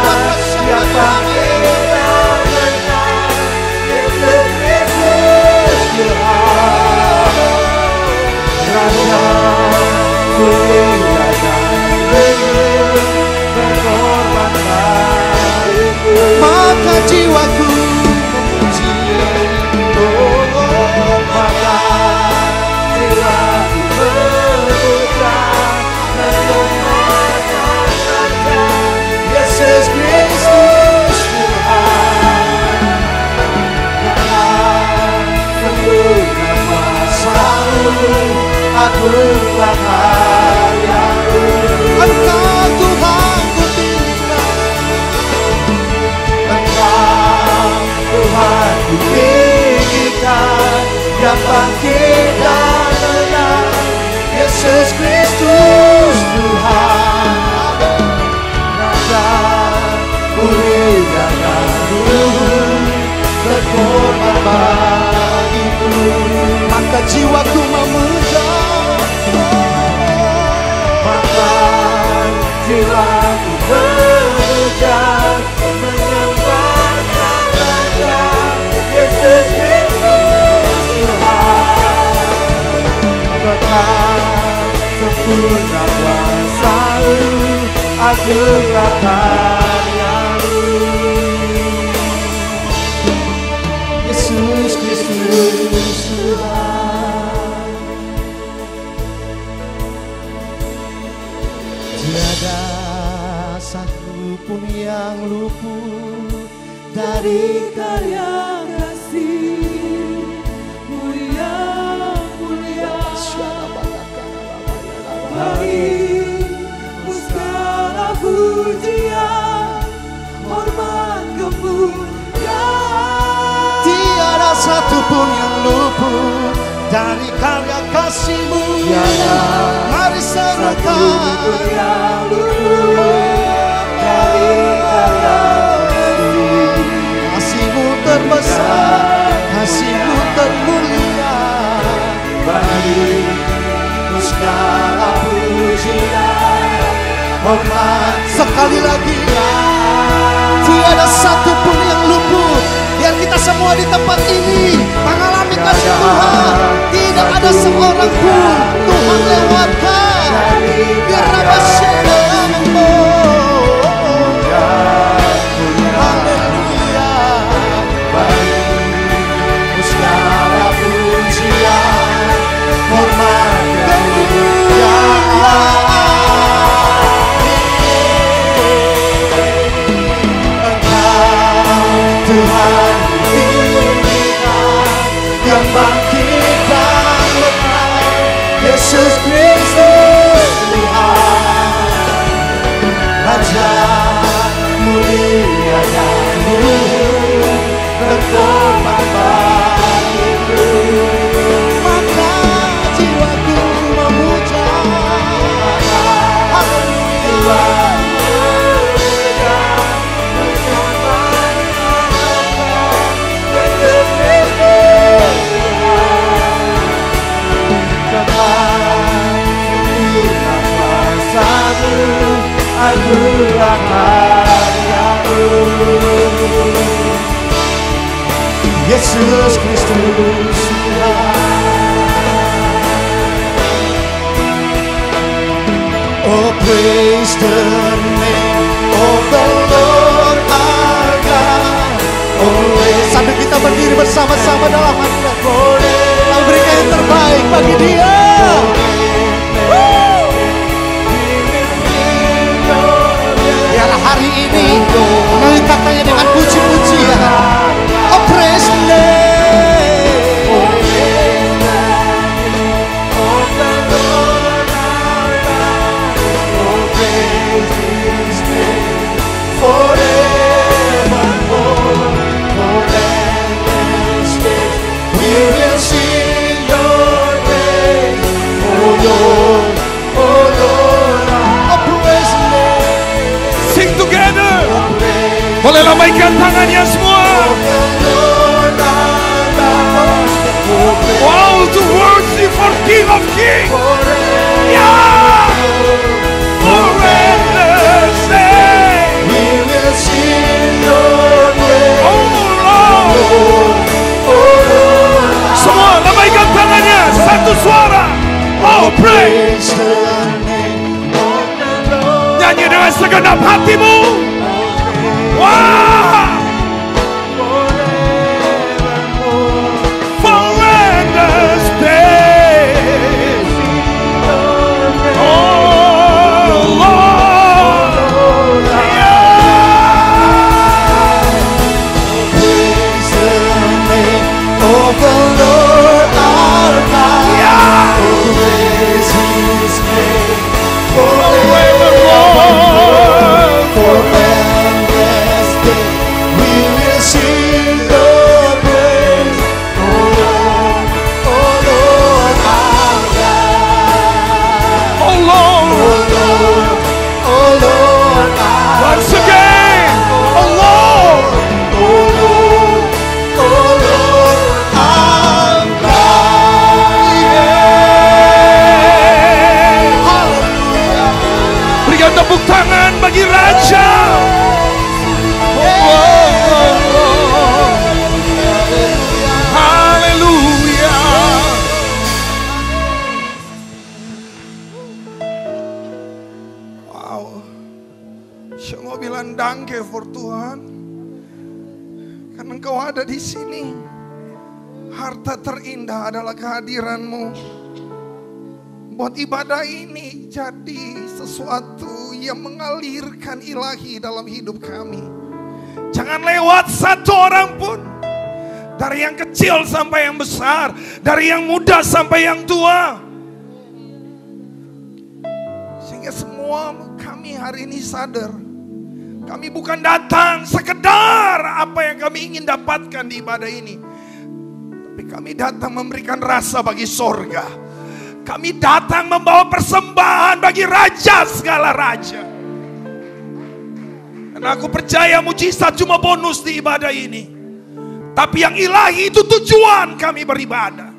yang bangkit dan menang, Yesus Kristus Tuhan. Raja mulia dan luhur, terhormat bagiku. Maka jiwaku memuji, maka jiwaku memuja, Yesus Kristus Tuhan. Dalam sempurna kuasa-Mu, agunglah karya-Mu. Engkau Tuhan kutinggikan, Engkau Tuhan kutinggikan, yang bangkit dan menang, Yesus Kristus Tuhan. Mulia dan luhur, terhormat bagiku. Maka jiwaku memuja, maka jiwaku memuja, menyembah Raja Yesus Kristus Tuhan. Berkat sempurna kuasa-Mu, agunglah karya-Mu. Yesus Kristus Tuhan. Tiada satu pun yang luput dari karya kasih-Mu yang mulia. Bagimu segala pujian, hormat kemuliaan. Tiada satu pun yang luput dari karya kasih-Mu. Mari serukan yang luput dari karya kasih. hormat. Sekali lagi, tiada satu pun yang luput. Biar kita semua di tempat ini mengalami kasih Tuhan. Tidak ada seorang pun Tuhan lewatkan. Biar apa haleluya. Bagimu segala pujian, hormat dan Tuhan tinggikan yang bangkitkan lepas Yesus Kristus Tuhan, Raja mulia dan luhur berkorban bagiku. maka jiwaku memuja. Haleluya. Akulah karyamu, Yesus Kristus Oh, praise the name of the Lord our God. Sambil kita berdiri bersama-sama dalam hadirat, kita berikan yang terbaik bagi Dia. Biarlah hari ini mengikatkannya dengan puji-pujian. Oh, praise the name. Boleh lambaikan tangannya semua. Wow, to worship for King of Kings. Yeah. Forever say, we will sing your praise. Oh Lord. Semua lambaikan tangannya satu suara. Oh, praise. Nyanyi dengan segenap hatimu. Wow! Forever stay. Oh Lord, Praise the name of the Lord our God. yeah. Praise His name Forevermore. we will sing your praise, oh Lord our God. Oh Lord, Oh Lord our once again. Oh Lord, Oh Lord our God. berikan tepuk tangan bagi Raja. Haleluya. Wow. Semua bilang danke for Tuhan. Karena Engkau ada di sini. Harta terindah adalah kehadiran-Mu. Buat ibadah ini jadi sesuatu yang mengalirkan ilahi dalam hidup kami. Jangan lewat satu orang pun. Dari yang kecil sampai yang besar. Dari yang muda sampai yang tua. Sehingga semua kami hari ini sadar. Kami bukan datang sekedar apa yang kami ingin dapatkan di ibadah ini. Tapi kami datang memberikan rasa bagi sorga. Kami datang membawa persembahan bagi Raja segala Raja. Dan aku percaya mujizat cuma bonus di ibadah ini. Tapi yang ilahi itu tujuan kami beribadah.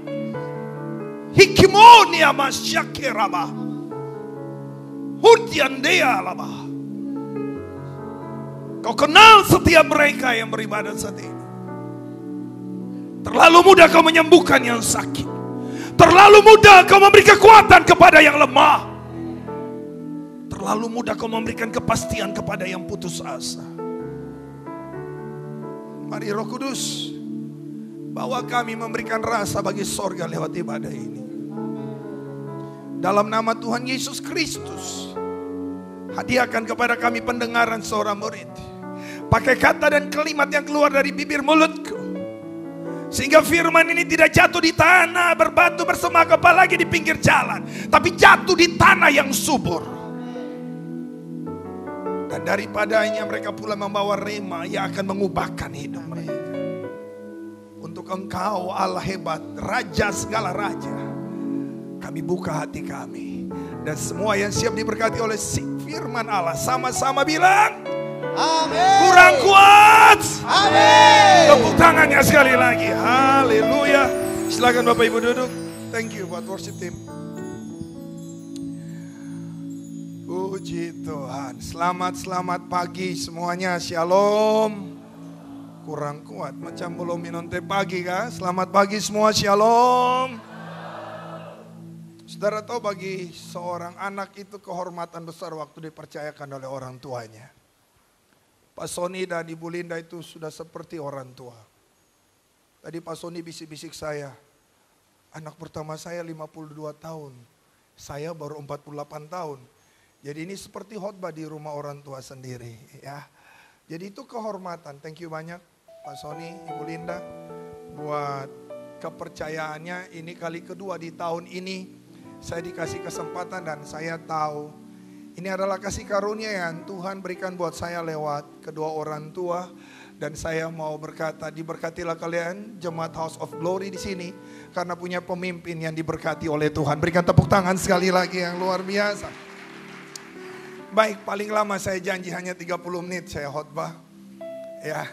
Hikimonia masyakirabah. Hutiandea laba. Kau kenal setiap mereka yang beribadat saat ini. Terlalu mudah kau menyembuhkan yang sakit. Terlalu mudah kau memberi kekuatan kepada yang lemah. Terlalu mudah kau memberikan kepastian kepada yang putus asa. Mari Roh Kudus, bawa kami memberikan rasa bagi sorga lewat ibadah ini. Dalam nama Tuhan Yesus Kristus, hadiahkan kepada kami pendengaran seorang murid. Pakai kata dan kalimat yang keluar dari bibir mulutku, sehingga firman ini tidak jatuh di tanah berbatu bersemak apalagi di pinggir jalan, tapi jatuh di tanah yang subur. Dan daripadanya mereka pula membawa rema yang akan mengubahkan hidup mereka. Untuk Engkau Allah hebat, Raja segala raja, kami buka hati kami. Dan semua yang siap diberkati oleh firman Allah, sama-sama bilang amin. Kurang kuat. Amin. Tepuk tangannya sekali lagi. Haleluya. Silakan Bapak Ibu duduk. Thank you buat worship team. Puji Tuhan. Selamat pagi semuanya. Shalom. Kurang kuat macam belum minum teh pagi kah? Selamat pagi semua. Shalom. Saudara tahu bagi seorang anak itu kehormatan besar waktu dipercayakan oleh orang tuanya. Pak Sony dan Ibu Linda itu sudah seperti orang tua. Tadi Pak Sony bisik-bisik saya, anak pertama saya 52 tahun, saya baru 48 tahun. Jadi ini seperti khotbah di rumah orang tua sendiri ya. Jadi itu kehormatan. Thank you banyak Pak Sony, Ibu Linda buat kepercayaannya. Ini kali kedua di tahun ini saya dikasih kesempatan dan saya tahu ini adalah kasih karunia yang Tuhan berikan buat saya lewat kedua orang tua. Dan saya mau berkata, diberkatilah kalian jemaat House of Glory di sini karena punya pemimpin yang diberkati oleh Tuhan. Berikan tepuk tangan sekali lagi yang luar biasa. Baik, paling lama saya janji hanya 30 menit saya khotbah. Ya,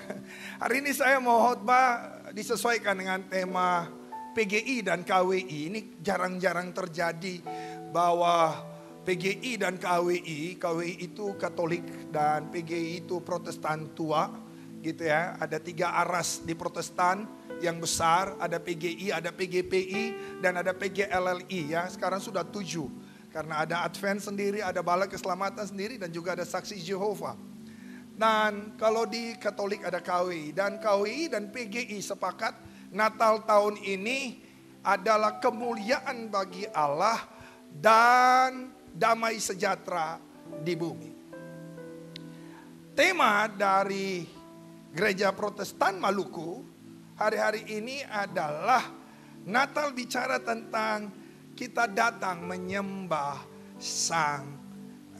hari ini saya mau khotbah disesuaikan dengan tema PGI dan KWI. Ini jarang-jarang terjadi bahwa PGI dan KWI itu Katolik dan PGI itu Protestan tua gitu ya. Ada 3 aras di Protestan yang besar, ada PGI, ada PGPI dan ada PGLLI ya. Sekarang sudah 7 karena ada Advent sendiri, ada Bala Keselamatan sendiri dan juga ada Saksi Jehovah. Dan kalau di Katolik ada KWI dan KWI dan PGI sepakat Natal tahun ini adalah kemuliaan bagi Allah dan damai sejahtera di bumi. Tema dari Gereja Protestan Maluku hari-hari ini adalah Natal bicara tentang kita datang menyembah Sang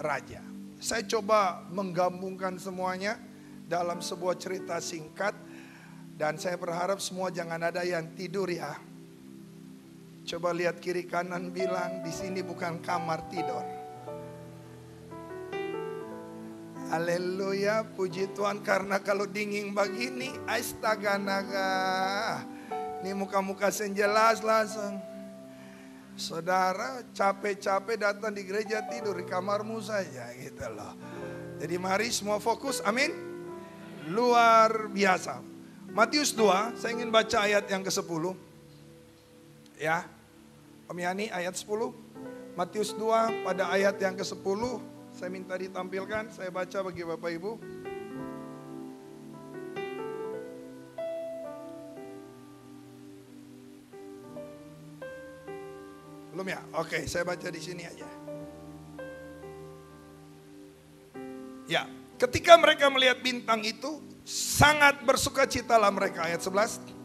Raja. Saya coba menggabungkan semuanya dalam sebuah cerita singkat dan saya berharap semua jangan ada yang tidur ya. Coba lihat kiri kanan bilang di sini bukan kamar tidur. Haleluya, puji Tuhan karena kalau dingin begini, astaga naga. Ini muka-muka senjelas langsung. Saudara capek-capek datang di gereja tidur di kamarmu saja gitu loh. Jadi mari semua fokus, amin. Luar biasa. Matius 2, saya ingin baca ayat yang ke-10. Ya. Om Yani ayat 10, Matius 2 pada ayat yang ke-10, saya minta ditampilkan, saya baca bagi Bapak Ibu. Belum ya? Oke, saya baca di sini aja. Ya, ketika mereka melihat bintang itu, sangat bersukacitalah mereka, ayat 11.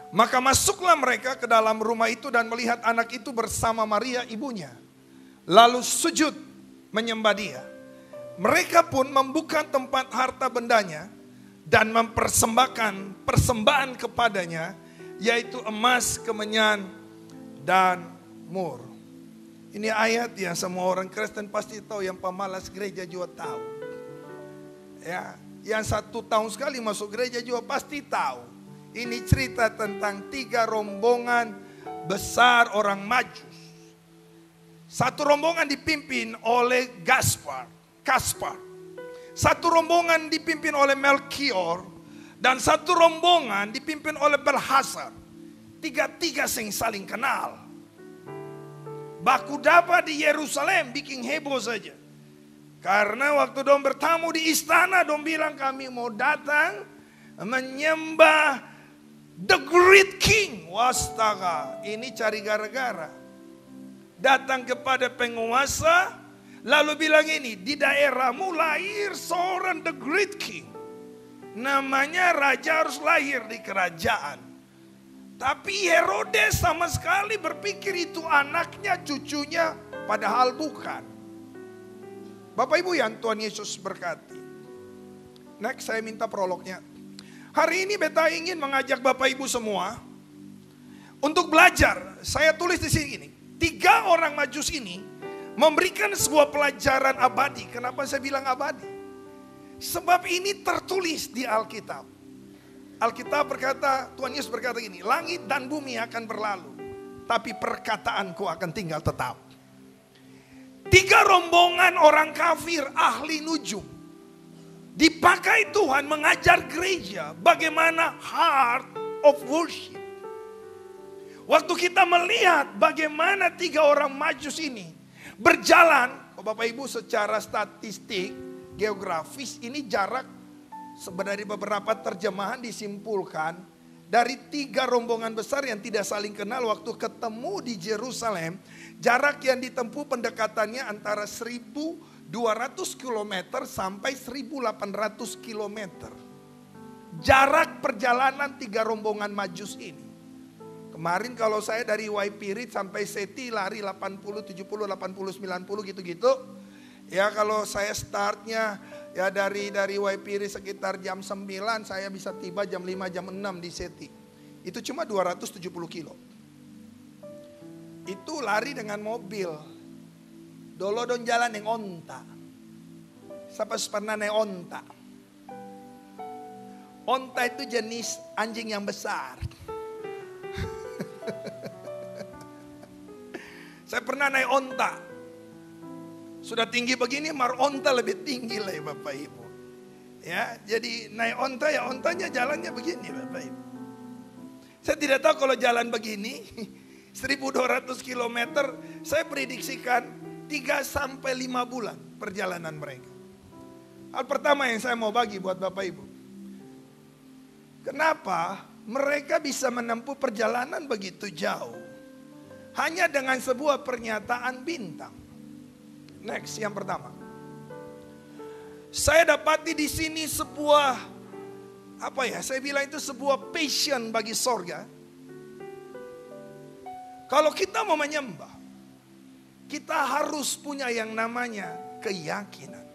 Maka masuklah mereka ke dalam rumah itu dan melihat anak itu bersama Maria ibunya. Lalu sujud menyembah dia. Mereka pun membuka tempat harta bendanya dan mempersembahkan persembahan kepadanya, yaitu emas, kemenyan, dan mur. Ini ayat yang semua orang Kristen pasti tahu, yang pemalas gereja juga tahu. Ya, yang 1 tahun sekali masuk gereja juga pasti tahu. Ini cerita tentang 3 rombongan besar orang Majus Satu rombongan dipimpin oleh Kaspar. Satu rombongan dipimpin oleh Melchior. Dan satu rombongan dipimpin oleh Belhasar. Tiga-tiga yang saling kenal. Baku dapat di Yerusalem bikin heboh saja. Karena waktu dong bertamu di istana, dong bilang kami mau datang menyembah the great king. Wastaga, ini cari gara-gara. Datang kepada penguasa, lalu bilang ini, di daerahmu lahir seorang the great king. Namanya raja harus lahir di kerajaan. Tapi Herodes sama sekali berpikir itu anaknya, cucunya, padahal bukan. Bapak Ibu yang Tuhan Yesus berkati. Next, saya minta prolognya. Hari ini beta ingin mengajak Bapak Ibu semua untuk belajar. Saya tulis di sini ini. 3 orang Majus ini memberikan sebuah pelajaran abadi. Kenapa saya bilang abadi? Sebab ini tertulis di Alkitab. Alkitab berkata, Tuhan Yesus berkata gini, langit dan bumi akan berlalu, tapi perkataanku akan tinggal tetap. 3 rombongan orang kafir ahli nujum dipakai Tuhan mengajar gereja bagaimana heart of worship. Waktu kita melihat bagaimana 3 orang Majus ini berjalan, Bapak Ibu secara statistik, geografis ini jarak sebenarnya beberapa terjemahan disimpulkan dari 3 rombongan besar yang tidak saling kenal waktu ketemu di Yerusalem, jarak yang ditempuh pendekatannya antara 1.200 km sampai 1.800 km. Jarak perjalanan 3 rombongan Majus ini. Kemarin kalau saya dari Waipirit sampai Seti lari 80, 70, 80, 90 gitu-gitu. Ya kalau saya startnya ya dari Waipirit sekitar jam 9, saya bisa tiba jam 5, jam 6 di Seti. Itu cuma 270 kilo. Itu lari dengan mobil. Dolo don jalan yang onta. Siapa pernah naik onta? Onta itu jenis anjing yang besar. Saya pernah naik onta. Sudah tinggi begini, mar onta lebih tinggi lah ya Bapak Ibu. Ya, jadi naik onta ya ontanya jalannya begini Bapak Ibu. Saya tidak tahu kalau jalan begini 1.200 km, saya prediksikan 3-5 bulan perjalanan mereka. Hal pertama yang saya mau bagi buat Bapak Ibu. Kenapa mereka bisa menempuh perjalanan begitu jauh? Hanya dengan sebuah pernyataan bintang. Next, yang pertama. Saya dapati di sini sebuah, saya bilang itu sebuah passion bagi sorga. Kalau kita mau menyembah, kita harus punya yang namanya keyakinan.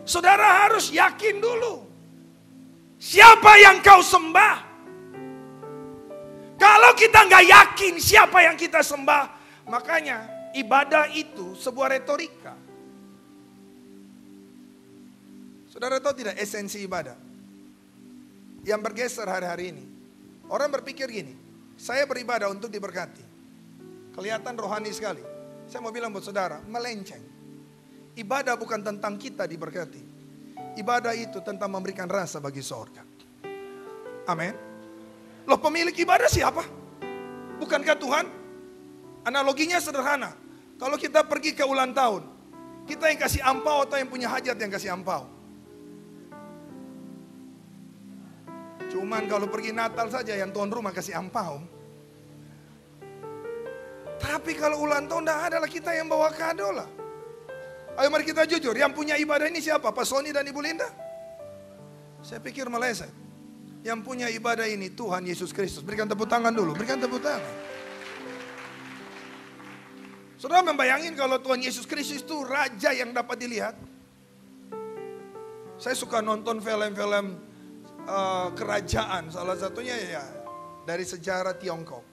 Saudara harus yakin dulu. Siapa yang kau sembah? Kalau kita nggak yakin siapa yang kita sembah, makanya ibadah itu sebuah retorika. Saudara tahu tidak esensi ibadah? Yang bergeser hari-hari ini. Orang berpikir gini, saya beribadah untuk diberkati. Kelihatan rohani sekali. Saya mau bilang buat saudara, melenceng. Ibadah bukan tentang kita diberkati. Ibadah itu tentang memberikan rasa bagi surga. Amin. Loh, pemilik ibadah siapa? Bukankah Tuhan? Analoginya sederhana. Kalau kita pergi ke ulang tahun, kita yang kasih ampau atau yang punya hajat yang kasih ampau? Cuman kalau pergi Natal saja yang tuan rumah kasih ampau. Tapi kalau ulang tahun tidak adalah kita yang bawa kado lah. Ayo mari kita jujur, yang punya ibadah ini siapa? Pak Sony dan Ibu Linda? Saya pikir meleset. Yang punya ibadah ini Tuhan Yesus Kristus. Berikan tepuk tangan dulu, berikan tepuk tangan. Saudara membayangin kalau Tuhan Yesus Kristus itu raja yang dapat dilihat? Saya suka nonton film-film kerajaan, salah satunya ya dari sejarah Tiongkok.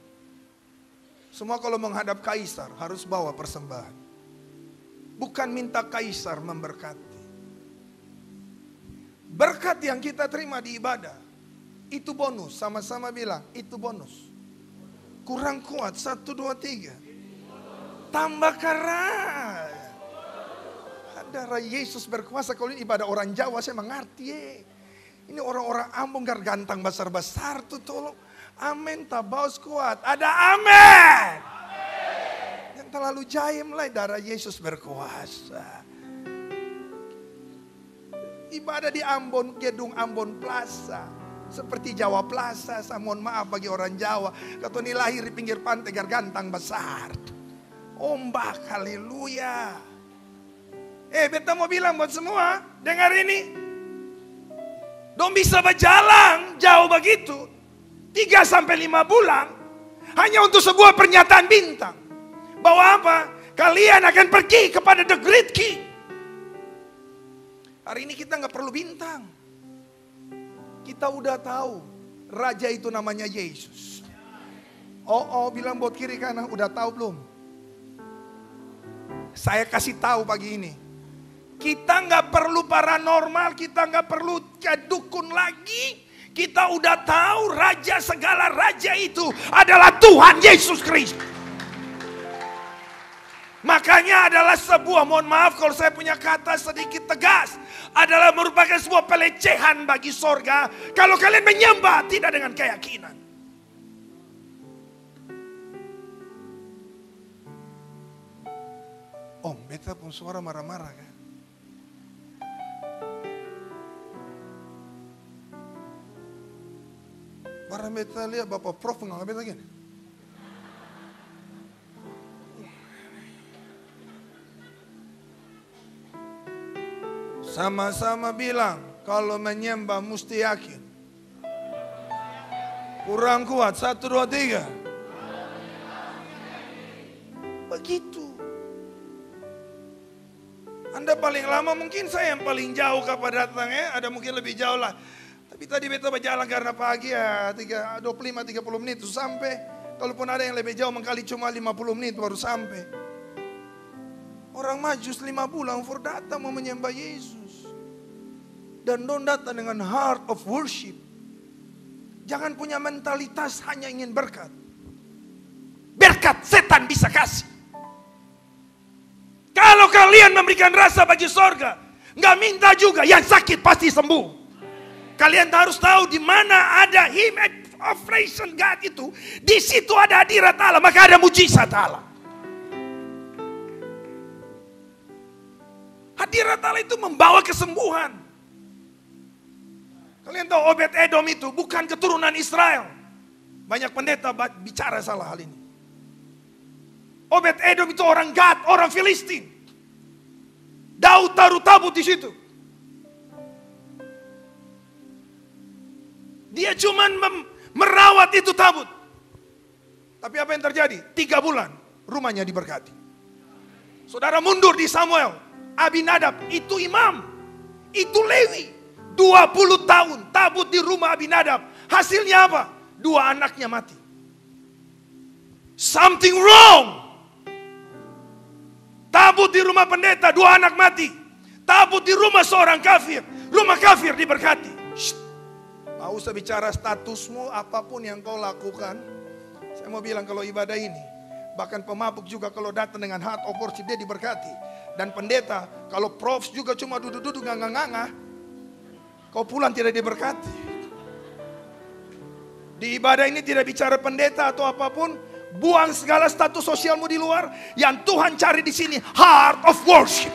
Semua kalau menghadap kaisar harus bawa persembahan. Bukan minta kaisar memberkati. Berkat yang kita terima di ibadah, itu bonus, sama-sama bilang, itu bonus. Kurang kuat, 1, 2, 3. Tambah keras. Darah Yesus berkuasa. Kalau ini ibadah orang Jawa saya mengerti. Ini orang-orang Ambon gantang besar-besar tuh tolong. Amin, tabaus kuat. Ada amin. Yang terlalu jaya mulai darah Yesus berkuasa. Ibadah di Ambon, gedung Ambon Plaza. Seperti Jawa Plaza, saya mohon maaf bagi orang Jawa. Kata ini lahir di pinggir pantai gantang besar. Ombak, haleluya. Beta mau bilang buat semua, dengar ini. Dong bisa berjalan jauh begitu, 3-5 bulan, hanya untuk sebuah pernyataan bintang. Bahwa apa? Kalian akan pergi kepada the great king. Hari ini kita nggak perlu bintang. Kita udah tahu, raja itu namanya Yesus. Bilang buat kiri kanan, udah tahu belum? Saya kasih tahu pagi ini. Kita nggak perlu paranormal, kita nggak perlu dukun lagi. Kita udah tahu raja segala raja itu adalah Tuhan Yesus Kristus. Makanya adalah sebuah, mohon maaf kalau saya punya kata sedikit tegas, adalah merupakan sebuah pelecehan bagi sorga kalau kalian menyembah tidak dengan keyakinan. Beta pun suara marah-marah kan. Barang beta lihat Bapak Prof nggak beta gini. Sama-sama bilang kalau menyembah mesti yakin. Kurang kuat, 1, 2, 3. Begitu. Anda paling lama, mungkin saya yang paling jauh kapan datang ya. Ada mungkin lebih jauh lah. Tapi tadi beta berjalan karena pagi ya 25-30 menit itu sampai. Kalaupun ada yang lebih jauh mengkali cuma 50 menit baru sampai. Orang Majus 5 bulan for datang mau menyembah Yesus. Dan don datang dengan heart of worship. Jangan punya mentalitas hanya ingin berkat. Berkat setan bisa kasih. Kalau kalian memberikan rasa bagi sorga, nggak minta juga, yang sakit pasti sembuh. Kalian harus tahu di mana ada him operation God itu, di situ ada hadirat Allah, maka ada mujizat Allah. Hadirat Allah itu membawa kesembuhan. Kalian tahu Obed-Edom itu bukan keturunan Israel. Banyak pendeta bicara salah hal ini. Obed-Edom itu orang Gad, orang Filistin. Daud taruh tabut di situ. Dia cuma merawat itu tabut. Tapi apa yang terjadi? 3 bulan rumahnya diberkati. Saudara mundur di Samuel. Abinadab itu imam. Itu Lewi. 20 tahun tabut di rumah Abinadab. Hasilnya apa? 2 anaknya mati. Something wrong. Tabut di rumah pendeta, 2 anak mati. Tabut di rumah seorang kafir, rumah kafir diberkati. Mau usah bicara statusmu, apapun yang kau lakukan. Saya mau bilang kalau ibadah ini, bahkan pemabuk juga kalau datang dengan heart of worship dia diberkati. Dan pendeta, kalau prof juga cuma duduk-duduk nganga-nganga, kau pulang tidak diberkati. Di ibadah ini tidak bicara pendeta atau apapun. Buang segala status sosialmu di luar. Yang Tuhan cari di sini heart of worship.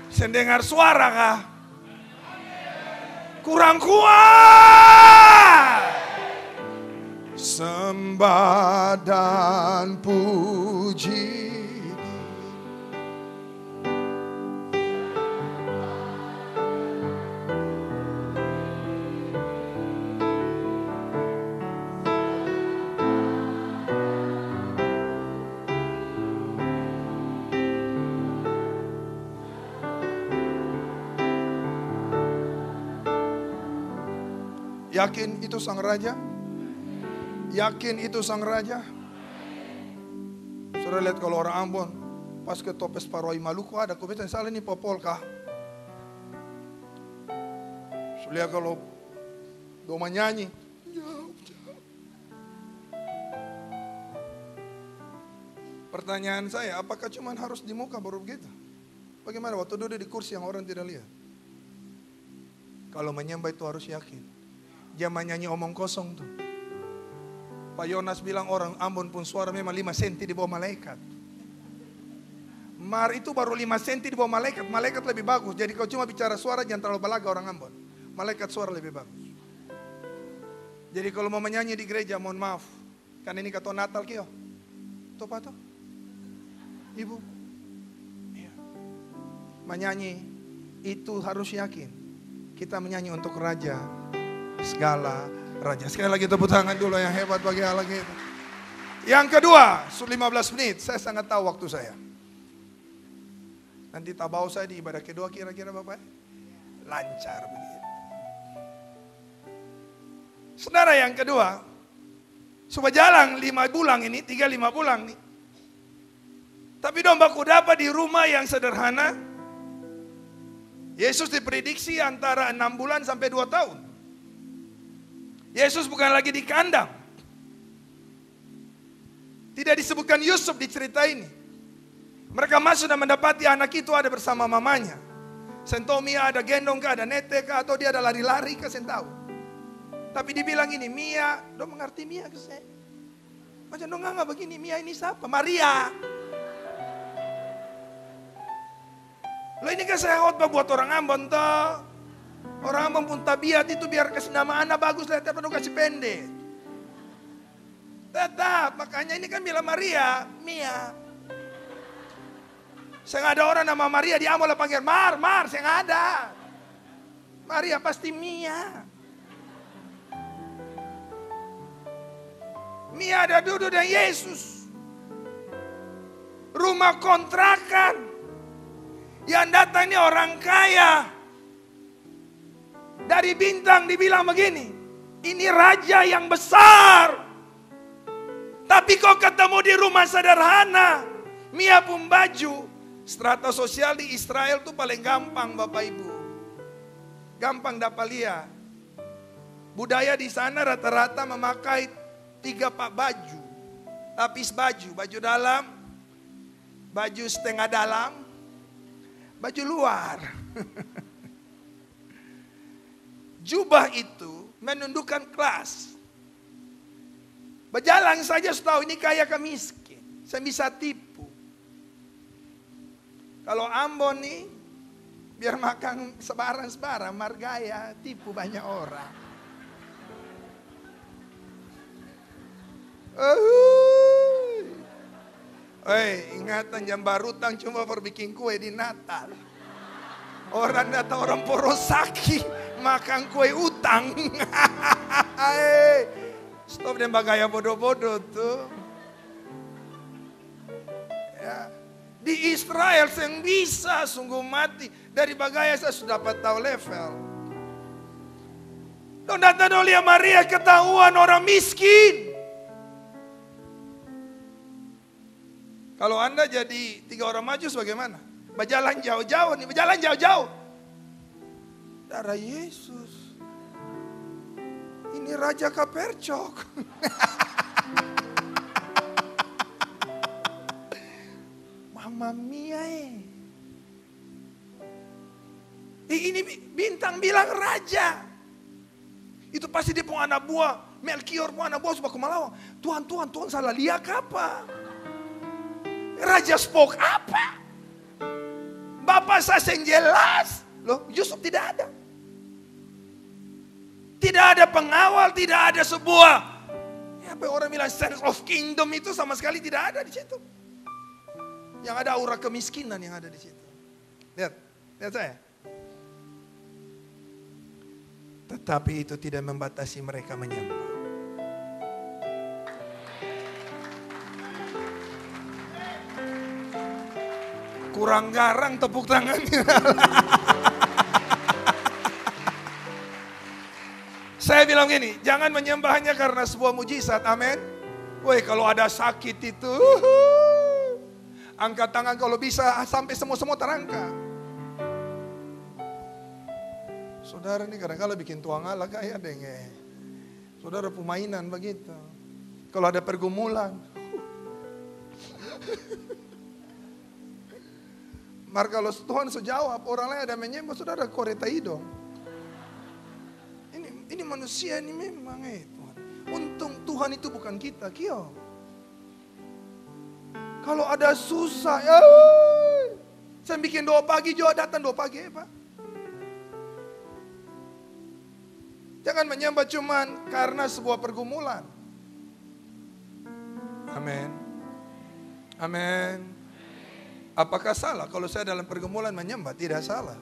Saya dengar suara kah? Kurang kuat. Sembah dan puji. Yakin itu sang raja? Yakin itu sang raja? Saudara lihat kalau orang Ambon pas ke Topes Paroi Maluku ada kebetulan salah ini popol kah? Lihat kalau Doma nyanyi. Pertanyaan saya, apakah cuma harus di muka baru begitu? Bagaimana waktu duduk di kursi yang orang tidak lihat? Kalau menyembah itu harus yakin. Jangan nyanyi omong kosong tuh. Pak Yonas bilang orang Ambon pun suara memang 5 cm di bawah malaikat. Mar itu baru 5 cm di bawah malaikat. Malaikat lebih bagus. Jadi kalau cuma bicara suara jangan terlalu balaga orang Ambon. Malaikat suara lebih bagus. Jadi kalau mau menyanyi di gereja mohon maaf. Karena ini kata Natal kio. Tuh apa tuh? Ibu. Iya. Menyanyi itu harus yakin. Kita menyanyi untuk Raja segala Raja. Sekali lagi tepuk tangan dulu yang hebat bagi Allah kita. Yang kedua, 15 menit. Saya sangat tahu waktu saya. Nanti tabau saya di ibadah kedua kira-kira Bapak. Lancar begitu. Saudara yang kedua. Supaya jalan 5 bulan ini, 3-5 bulan nih. Tapi dombaku dapat di rumah yang sederhana. Yesus diprediksi antara 6 bulan sampai 2 tahun. Yesus bukan lagi di kandang. Tidak disebutkan Yusuf di cerita ini. Mereka masuk dan mendapati anak itu ada bersama mamanya. Sentomia ada gendong kah, ada nete kah, atau dia ada lari-lari kah, saya tahu. Tapi dibilang ini, Mia, dong mengerti Mia ke saya? Macam dong nggak begini, Mia ini siapa? Maria. Lo ini kan saya khotbah buat orang Ambon toh. Orang Ambon pun tabiat itu biar kasih nama anak bagus lah, tapi dong kasih pendek. Tetap, makanya ini kan bilang Maria, Mia. Saya nggak ada orang nama Maria di Ambon lah panggil Mar, saya nggak ada. Maria pasti Mia. Mia ada duduk dengan Yesus. Rumah kontrakan. Yang datang ini orang kaya. Dari bintang dibilang begini. Ini raja yang besar. Tapi kok ketemu di rumah sederhana. Mia pun baju. Strata sosial di Israel tuh paling gampang Bapak Ibu. Gampang dapat lihat. Budaya di sana rata-rata memakai 3 pak baju. Lapis baju. Baju dalam. Baju setengah dalam. Baju luar. Jubah itu menundukkan kelas. Berjalan saja setahu ini kaya ke miskin. Saya bisa tipu. Kalau Ambon nih, biar makan sebarang-sebarang, margaya, tipu banyak orang. Ingatan jam barutang cuma berbikin kue di Natal. Orang datang orang porosaki makan kue utang. Stop dan bagaya bodoh-bodoh tuh. Ya. Di Israel saya bisa sungguh mati. Dari bagaya saya sudah dapat tahu level. Dong datang oleh Maria ketahuan orang miskin. Kalau Anda jadi 3 orang majus bagaimana? Berjalan jauh-jauh nih, berjalan jauh-jauh. Darah Yesus. Ini Raja Kapercok. Mama Mia ini bintang bilang raja. Itu pasti dia punya anak buah. Melkior punya anak buah sebab kemalawang. Tuhan salah lihat apa? Raja Spok apa? Bapak saya yang jelas. Loh, Yusuf tidak ada. Tidak ada pengawal, tidak ada sebuah. Apa orang bilang sense of kingdom itu sama sekali tidak ada di situ. Yang ada aura kemiskinan yang ada di situ. Lihat saya. Tetapi itu tidak membatasi mereka menyembah. Kurang garang tepuk tangannya. Saya bilang gini, jangan menyembah hanya karena sebuah mujizat, amin. Woi, kalau ada sakit itu, angkat tangan kalau bisa sampai semua terangkat. Saudara ini kadang-kadang bikin tuang Allah kayak denge. Saudara permainan begitu. Kalau ada pergumulan. Maka kalau Tuhan sejawab, orang lain ada menyembah, saudara koreta hidung. Ini manusia ini memang Tuhan. Untung Tuhan itu bukan kita, kio. Kalau ada susah, ya, saya bikin doa pagi, juga datang doa pagi, Pak. Jangan menyembah cuman karena sebuah pergumulan. Amin. Amin. Apakah salah kalau saya dalam pergumulan menyembah? Tidak salah.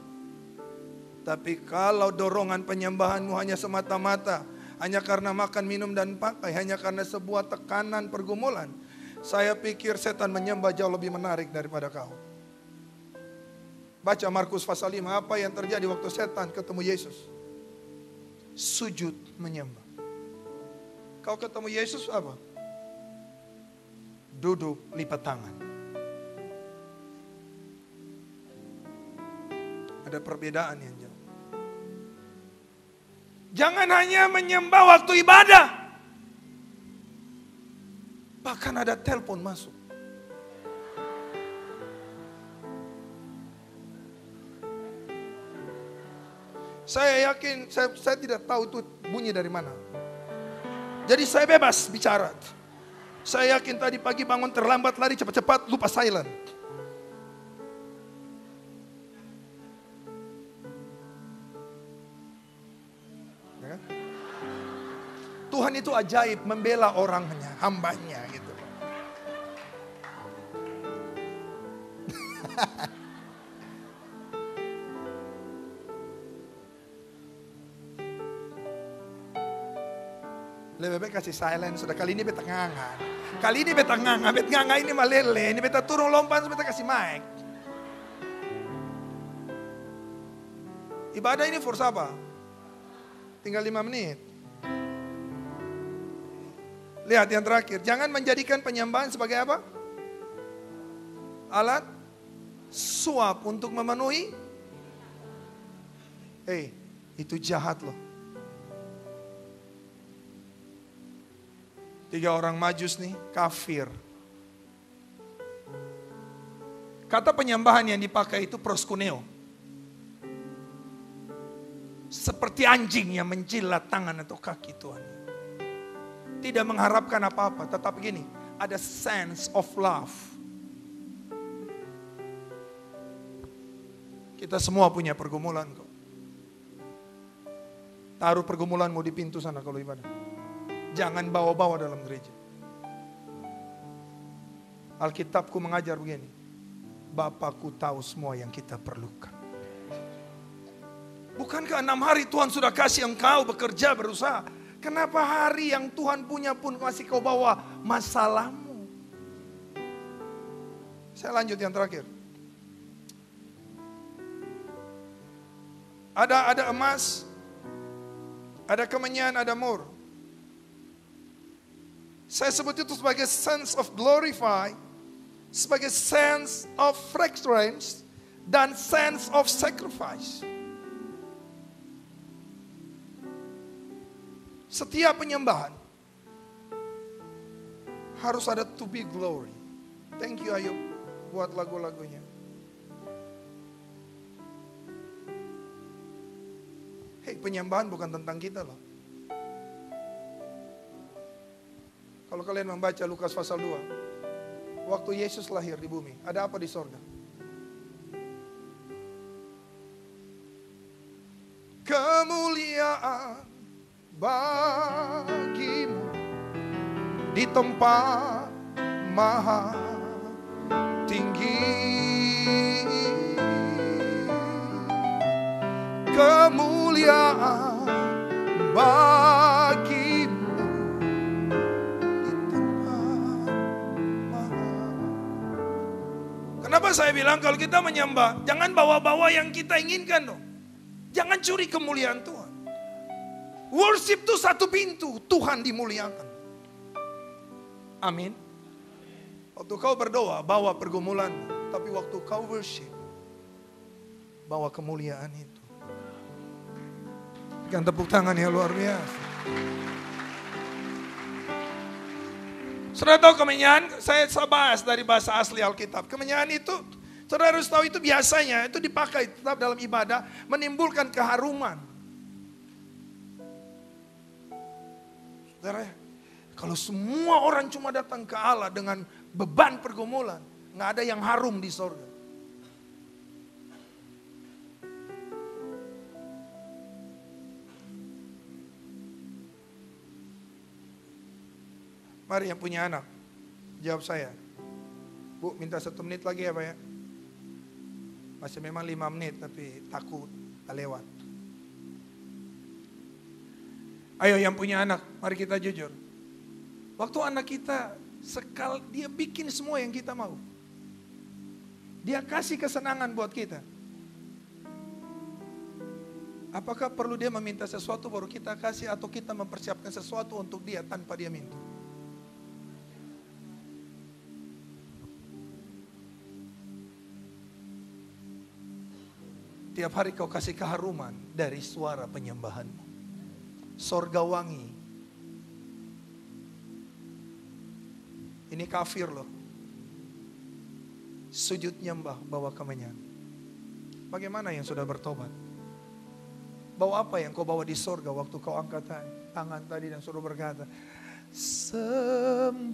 Tapi kalau dorongan penyembahanmu hanya semata-mata, hanya karena makan, minum, dan pakai, hanya karena sebuah tekanan pergumulan, saya pikir setan menyembah jauh lebih menarik daripada kau. Baca Markus pasal 5, apa yang terjadi waktu setan ketemu Yesus? Sujud menyembah. Kau ketemu Yesus apa? Duduk lipat tangan. Ada perbedaan yang jauh. Jangan hanya menyembah waktu ibadah. Bahkan ada telepon masuk. Saya yakin, saya tidak tahu itu bunyi dari mana. Jadi saya bebas bicara. Saya yakin tadi pagi bangun terlambat, lari cepat-cepat, lupa silent. Ya kan? Tuhan itu ajaib, membela orangnya, hambanya gitu. Lebih baik kasih silent, sudah kali ini beta ngangan. Kali ini beta ngangan, beta ngangan ini malele, ini beta turun lompat, beta kasih mic. Ibadah ini for siapa? Tinggal 5 menit. Lihat yang terakhir, jangan menjadikan penyembahan sebagai apa? Alat suap untuk memenuhi. Itu jahat loh. 3 orang Majus nih, kafir. Kata penyembahan yang dipakai itu proskuneo. Seperti anjing yang menjilat tangan atau kaki Tuhan. Tidak mengharapkan apa-apa, tetapi gini, ada sense of love. Kita semua punya pergumulan kok. Taruh pergumulanmu di pintu sana kalau ibadah. Jangan bawa-bawa dalam gereja. Alkitabku mengajar begini. Bapakku tahu semua yang kita perlukan. Bukankah 6 hari Tuhan sudah kasih engkau bekerja, berusaha? Kenapa hari yang Tuhan punya pun masih kau bawa masalahmu? Saya lanjut yang terakhir. Ada emas, ada kemenyan, ada mur. Saya sebut itu sebagai sense of glorify, sebagai sense of fragrance, dan sense of sacrifice. Setiap penyembahan harus ada to be glory. Thank you Ayub buat lagu-lagunya. Penyembahan bukan tentang kita loh. Kalau kalian membaca Lukas pasal 2, waktu Yesus lahir di bumi, ada apa di sorga? Kemuliaan bagimu di tempat maha tinggi. Kemuliaan bagimu. Kenapa saya bilang kalau kita menyembah, jangan bawa-bawa yang kita inginkan dong. Jangan curi kemuliaan Tuhan. Worship itu satu pintu, Tuhan dimuliakan. Amin. Waktu kau berdoa, bawa pergumulanmu. Tapi waktu kau worship, bawa kemuliaan itu. Berikan tepuk tangan yang luar biasa. Saudara tahu kemenyan, saya bahas dari bahasa asli Alkitab. Kemenyan itu, saudara harus tahu itu biasanya, itu dipakai tetap dalam ibadah, menimbulkan keharuman. Saudara, kalau semua orang cuma datang ke Allah dengan beban pergumulan, nggak ada yang harum di sorga. Mari yang punya anak, jawab saya. Bu, minta 1 menit lagi ya Pak ya. Masih memang 5 menit tapi takut tak lewat. Ayo yang punya anak, mari kita jujur. Waktu anak kita dia bikin semua yang kita mau. Dia kasih kesenangan buat kita. Apakah perlu dia meminta sesuatu baru kita kasih atau kita mempersiapkan sesuatu untuk dia tanpa dia minta? Tiap hari kau kasih keharuman dari suara penyembahanmu. Sorga wangi. Ini kafir loh. Sujud nyembah bawa kemenyan. Bagaimana yang sudah bertobat? Bawa apa yang kau bawa di sorga waktu kau angkat tangan tadi dan suruh berkata, sembahlah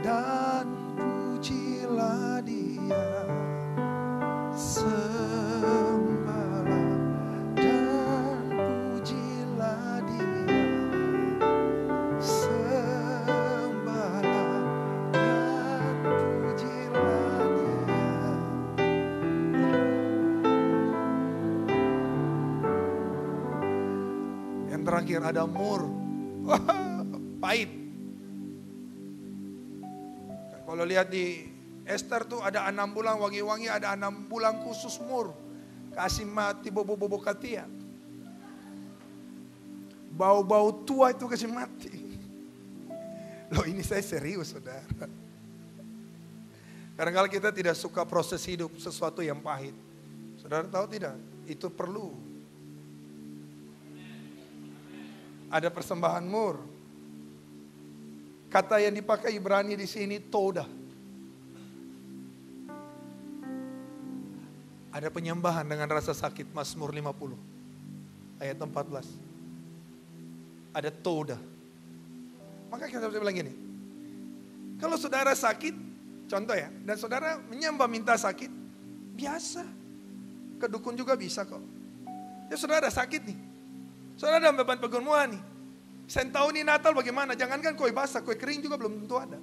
dan pujilah Dia. Sembahlah dan pujilah Dia. Sembahlah dan pujilah Dia. Yang terakhir ada mur. Pahit. Kalau lihat di Esther tuh ada 6 bulan wangi-wangi, ada 6 bulan khusus mur. Kasih mati bobo-bobo katia. Bau-bau tua itu kasih mati. Loh ini saya serius saudara. Kadang-kadang kita tidak suka proses hidup sesuatu yang pahit. Saudara tahu tidak? Itu perlu. Ada persembahan mur. Kata yang dipakai Ibrani di sini toda. Ada penyembahan dengan rasa sakit, Mazmur 50 ayat 14. Ada toda. Maka kita bisa bilang gini, kalau saudara sakit, contoh ya, dan saudara menyembah minta sakit, biasa. Ke dukun juga bisa kok. Ya saudara sakit nih, saudara ada beban pergumulan nih. Saya tahu nih Natal bagaimana, jangankan kue basah, kue kering juga belum tentu ada.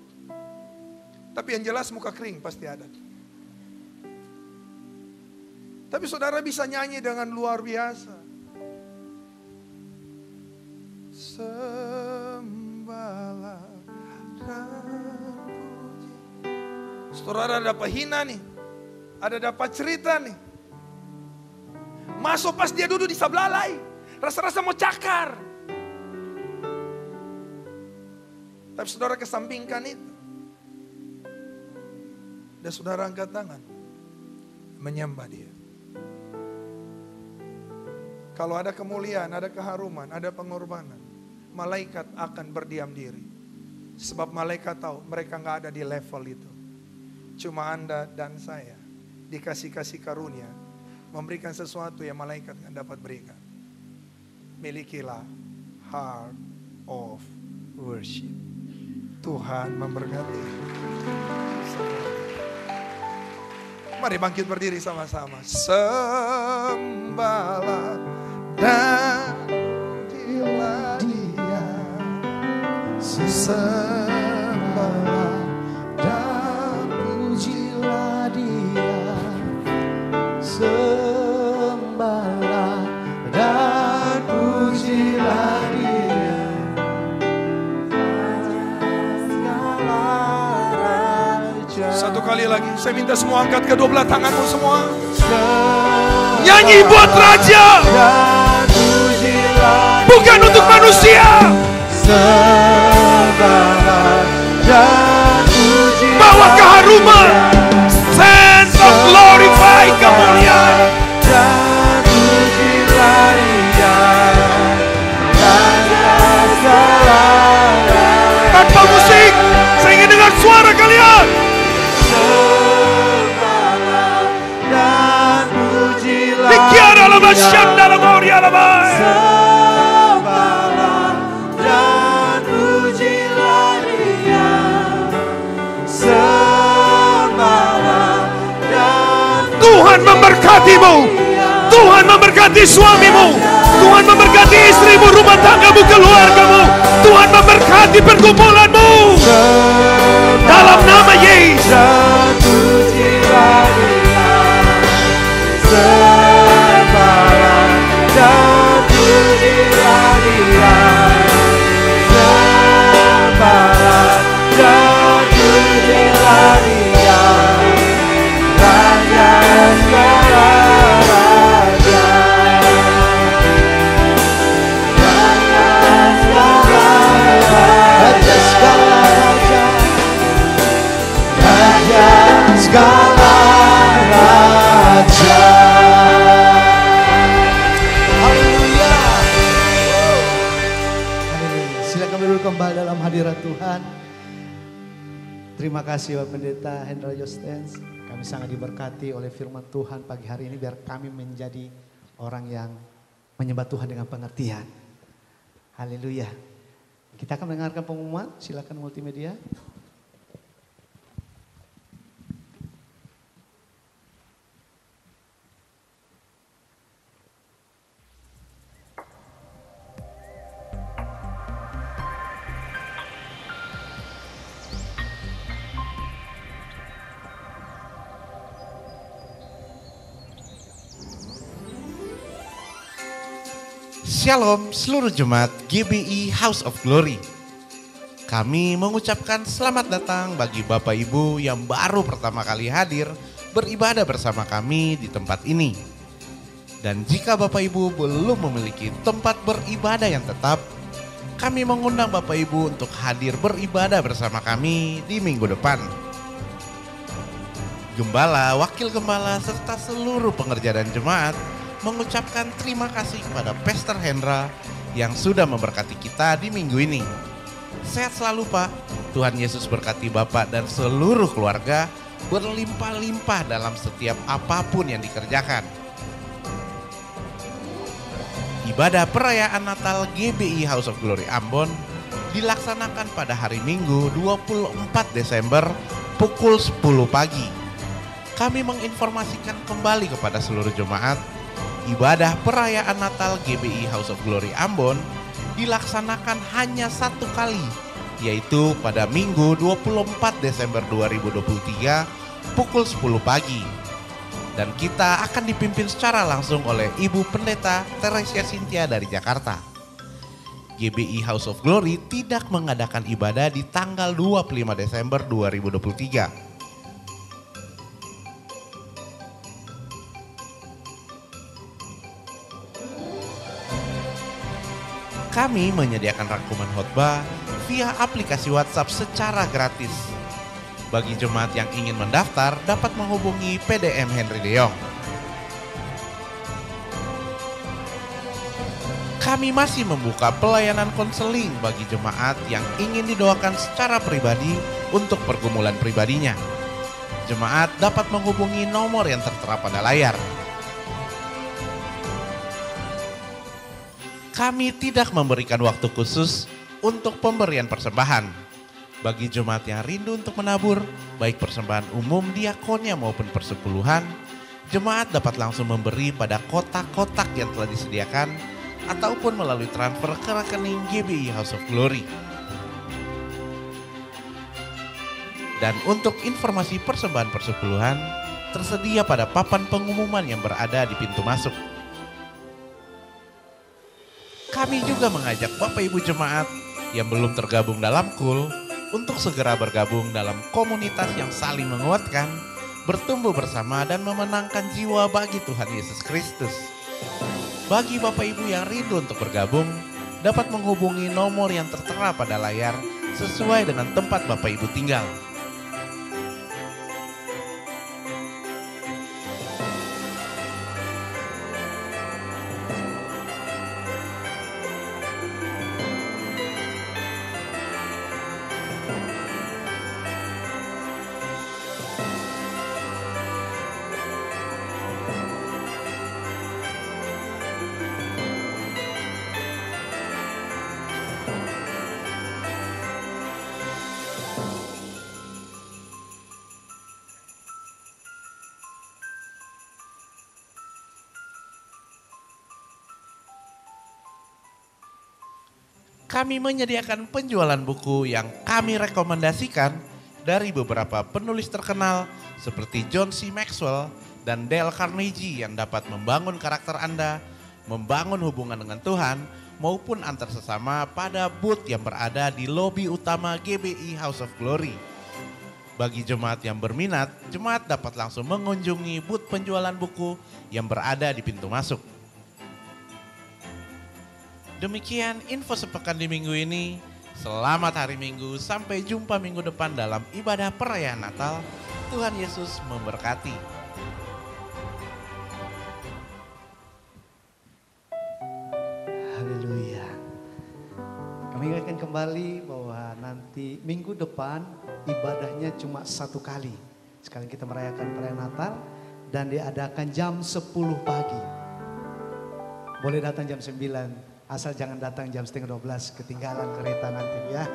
Tapi yang jelas muka kering pasti ada. Tapi saudara bisa nyanyi dengan luar biasa. Sembahlah dan puji. Saudara dapat hina nih. Ada dapat cerita nih. Masuk pas dia duduk di sablalai. Rasa-rasa mau cakar. Tapi saudara kesampingkan itu. Dan saudara angkat tangan. Menyembah dia. Kalau ada kemuliaan, ada keharuman, ada pengorbanan, malaikat akan berdiam diri. Sebab malaikat tahu mereka gak ada di level itu. Cuma Anda dan saya dikasih karunia, memberikan sesuatu yang malaikat gak dapat berikan. Milikilah heart of worship. Tuhan memberkati. Mari bangkit berdiri sama-sama. Sembahlah dan pujilah Dia. Sembahlah dan pujilah Dia. Sembahlah dan pujilah Dia. Satu kali lagi, saya minta semua angkat kedua belah tanganmu semua. Nyanyi buat Raja, bukan untuk manusia. Bawa keharuman, sense of glorify kemuliaan. Dan pujilah Dia. Sembahlah dan pujilah Dia. Sembahlah dan Tuhan memberkatimu. Tuhan memberkati suamimu. Tuhan memberkati istrimu, rumah tanggamu, keluargamu. Tuhan memberkati pergumulanmu. Dalam nama Yesus. dan pujilah Dia. Sembahlah dan pujilah Dia. Sembahlah dan pujilah Dia. Raja segala raja. Raja segala raja. Raja segala raja. Haleluya. Haleluya. Silakan duduk kembali dalam hadirat Tuhan. Terima kasih Bapak Pendeta Hendra Yostens. Kami sangat diberkati oleh firman Tuhan pagi hari ini biar kami menjadi orang yang menyembah Tuhan dengan pengertian. Haleluya. Kita akan mendengarkan pengumuman. Silakan multimedia. Shalom seluruh jemaat GBI House of Glory. Kami mengucapkan selamat datang bagi Bapak Ibu yang baru pertama kali hadir beribadah bersama kami di tempat ini. Dan jika Bapak Ibu belum memiliki tempat beribadah yang tetap, kami mengundang Bapak Ibu untuk hadir beribadah bersama kami di minggu depan. Gembala, wakil gembala, serta seluruh pengerja dan jemaat mengucapkan terima kasih kepada Pastor Hendra yang sudah memberkati kita di minggu ini. Sehat selalu Pak, Tuhan Yesus berkati Bapak dan seluruh keluarga berlimpah-limpah dalam setiap apapun yang dikerjakan. Ibadah perayaan Natal GBI House of Glory Ambon dilaksanakan pada hari Minggu 24 Desember pukul 10 pagi. Kami menginformasikan kembali kepada seluruh jemaat, ibadah perayaan Natal GBI House of Glory Ambon dilaksanakan hanya satu kali, yaitu pada Minggu 24 Desember 2023 pukul 10 pagi. Dan kita akan dipimpin secara langsung oleh Ibu Pendeta Teresia Cynthia dari Jakarta. GBI House of Glory tidak mengadakan ibadah di tanggal 25 Desember 2023. Kami menyediakan rangkuman khotbah via aplikasi WhatsApp secara gratis. Bagi jemaat yang ingin mendaftar dapat menghubungi PDM Henry De Jong. Kami masih membuka pelayanan konseling bagi jemaat yang ingin didoakan secara pribadi untuk pergumulan pribadinya. Jemaat dapat menghubungi nomor yang tertera pada layar. Kami tidak memberikan waktu khusus untuk pemberian persembahan. Bagi jemaat yang rindu untuk menabur, baik persembahan umum, diakonnya maupun persepuluhan, jemaat dapat langsung memberi pada kotak-kotak yang telah disediakan ataupun melalui transfer ke rekening GBI House of Glory. Dan untuk informasi persembahan persepuluhan, tersedia pada papan pengumuman yang berada di pintu masuk. Kami juga mengajak Bapak Ibu jemaat yang belum tergabung dalam KUL untuk segera bergabung dalam komunitas yang saling menguatkan, bertumbuh bersama dan memenangkan jiwa bagi Tuhan Yesus Kristus. Bagi Bapak Ibu yang rindu untuk bergabung, dapat menghubungi nomor yang tertera pada layar sesuai dengan tempat Bapak Ibu tinggal. kami menyediakan penjualan buku yang kami rekomendasikan dari beberapa penulis terkenal seperti John C. Maxwell dan Dale Carnegie yang dapat membangun karakter Anda, membangun hubungan dengan Tuhan, maupun antar sesama pada booth yang berada di lobi utama GBI House of Glory. Bagi jemaat yang berminat, jemaat dapat langsung mengunjungi booth penjualan buku yang berada di pintu masuk. Demikian info sepekan di minggu ini. Selamat hari Minggu, sampai jumpa minggu depan dalam ibadah perayaan Natal. Tuhan Yesus memberkati. Haleluya. Kami ingatkan kembali bahwa nanti minggu depan ibadahnya cuma 1 kali. Sekarang kita merayakan perayaan Natal dan diadakan jam 10 pagi. Boleh datang jam 9. Asal jangan datang jam 11:30, ketinggalan kereta nanti ya.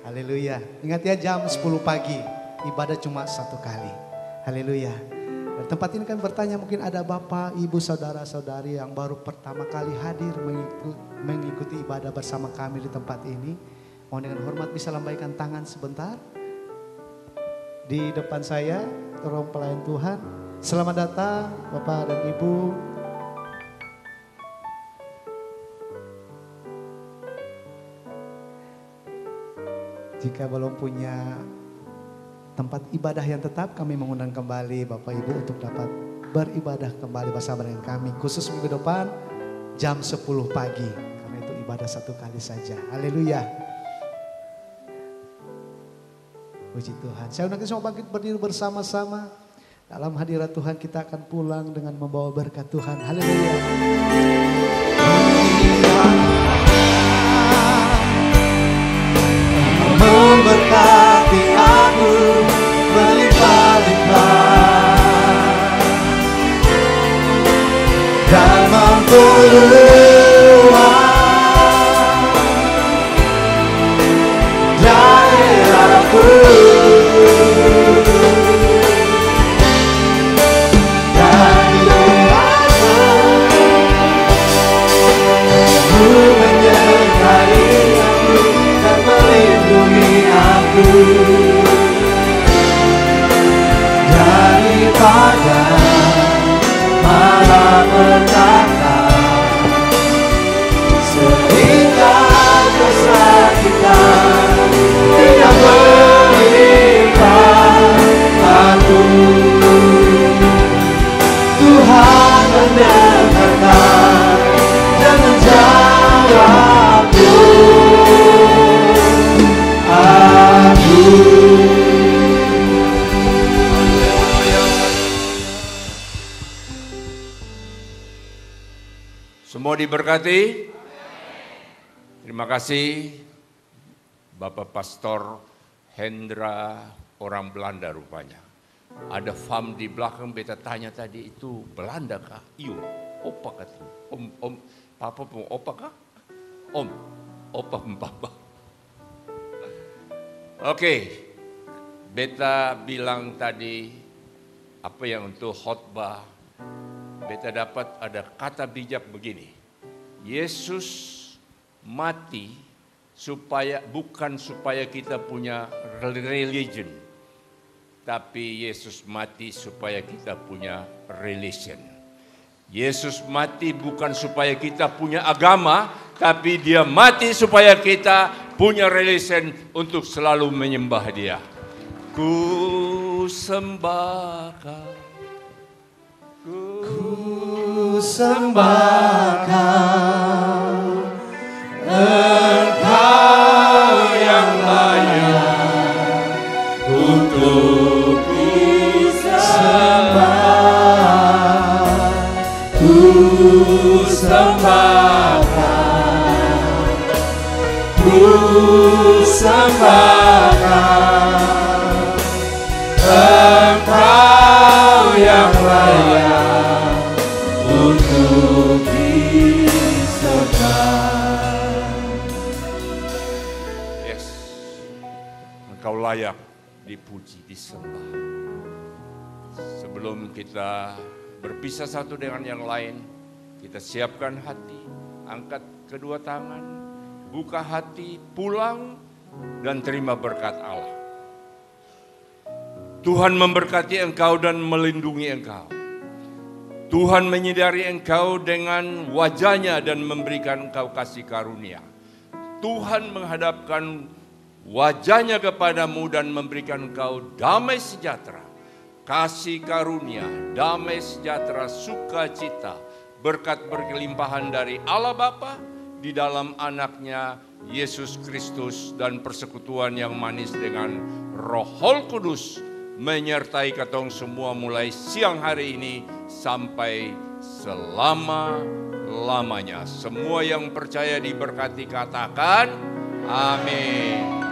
Haleluya. Ingat ya, jam 10 pagi. Ibadah cuma 1 kali. Haleluya. Dan tempat ini kan bertanya, mungkin ada bapak, ibu, saudara-saudari yang baru pertama kali hadir mengikuti ibadah bersama kami di tempat ini. Mohon dengan hormat bisa lambaikan tangan sebentar. Di depan saya, orang pelayan Tuhan. Selamat datang Bapak dan Ibu. Jika belum punya tempat ibadah yang tetap, kami mengundang kembali Bapak Ibu untuk dapat beribadah kembali bersama dengan kami. Khusus minggu depan jam 10 pagi. Karena itu ibadah 1 kali saja. Haleluya. Puji Tuhan. Saya undang semua bangkit berdiri bersama-sama. Dalam hadirat Tuhan kita akan pulang dengan membawa berkat Tuhan. Haleluya. Memberkati aku berlimpah-limpah dan mampu luas daerahku dan hidupanku menyertai aku dan melindungi aku daripada malapetaka sehingga kesakitan tidak menimpa aku. Tuhan mendengarkan dan menjawabku. Semua diberkati. Terima kasih Bapak Pastor Hendra, orang Belanda rupanya. Ada fam di belakang, beta tanya tadi, itu Belanda kah? Iyo, opa kah? Om, papa pun opa kah? Om, opa pun papa. Oke, beta bilang tadi apa yang untuk khotbah, beta dapat ada kata bijak begini. Yesus mati bukan supaya kita punya religion, tapi Yesus mati supaya kita punya relation. Yesus mati bukan supaya kita punya agama, tapi dia mati supaya kita punya relation untuk selalu menyembah dia. Ku sembah kau, ku sembah kau, Engkau yang layak untuk disembah. Ku sembah kau, ku sembah kau, Engkau yang layak untuk disembah. Yes, Engkau layak dipuji, disembah. Sebelum kita berpisah satu dengan yang lain, kita siapkan hati, angkat kedua tangan, buka hati, pulang, dan terima berkat Allah. Tuhan memberkati engkau dan melindungi engkau. Tuhan menyinari engkau dengan wajah-Nya dan memberikan engkau kasih karunia. Tuhan menghadapkan wajah-Nya kepadamu dan memberikan engkau damai sejahtera, kasih karunia, damai sejahtera, sukacita, berkat berkelimpahan dari Allah Bapa di dalam Anak-Nya Yesus Kristus, dan persekutuan yang manis dengan Roh Kudus menyertai katong semua mulai siang hari ini sampai selama-lamanya. Semua yang percaya diberkati katakan amin.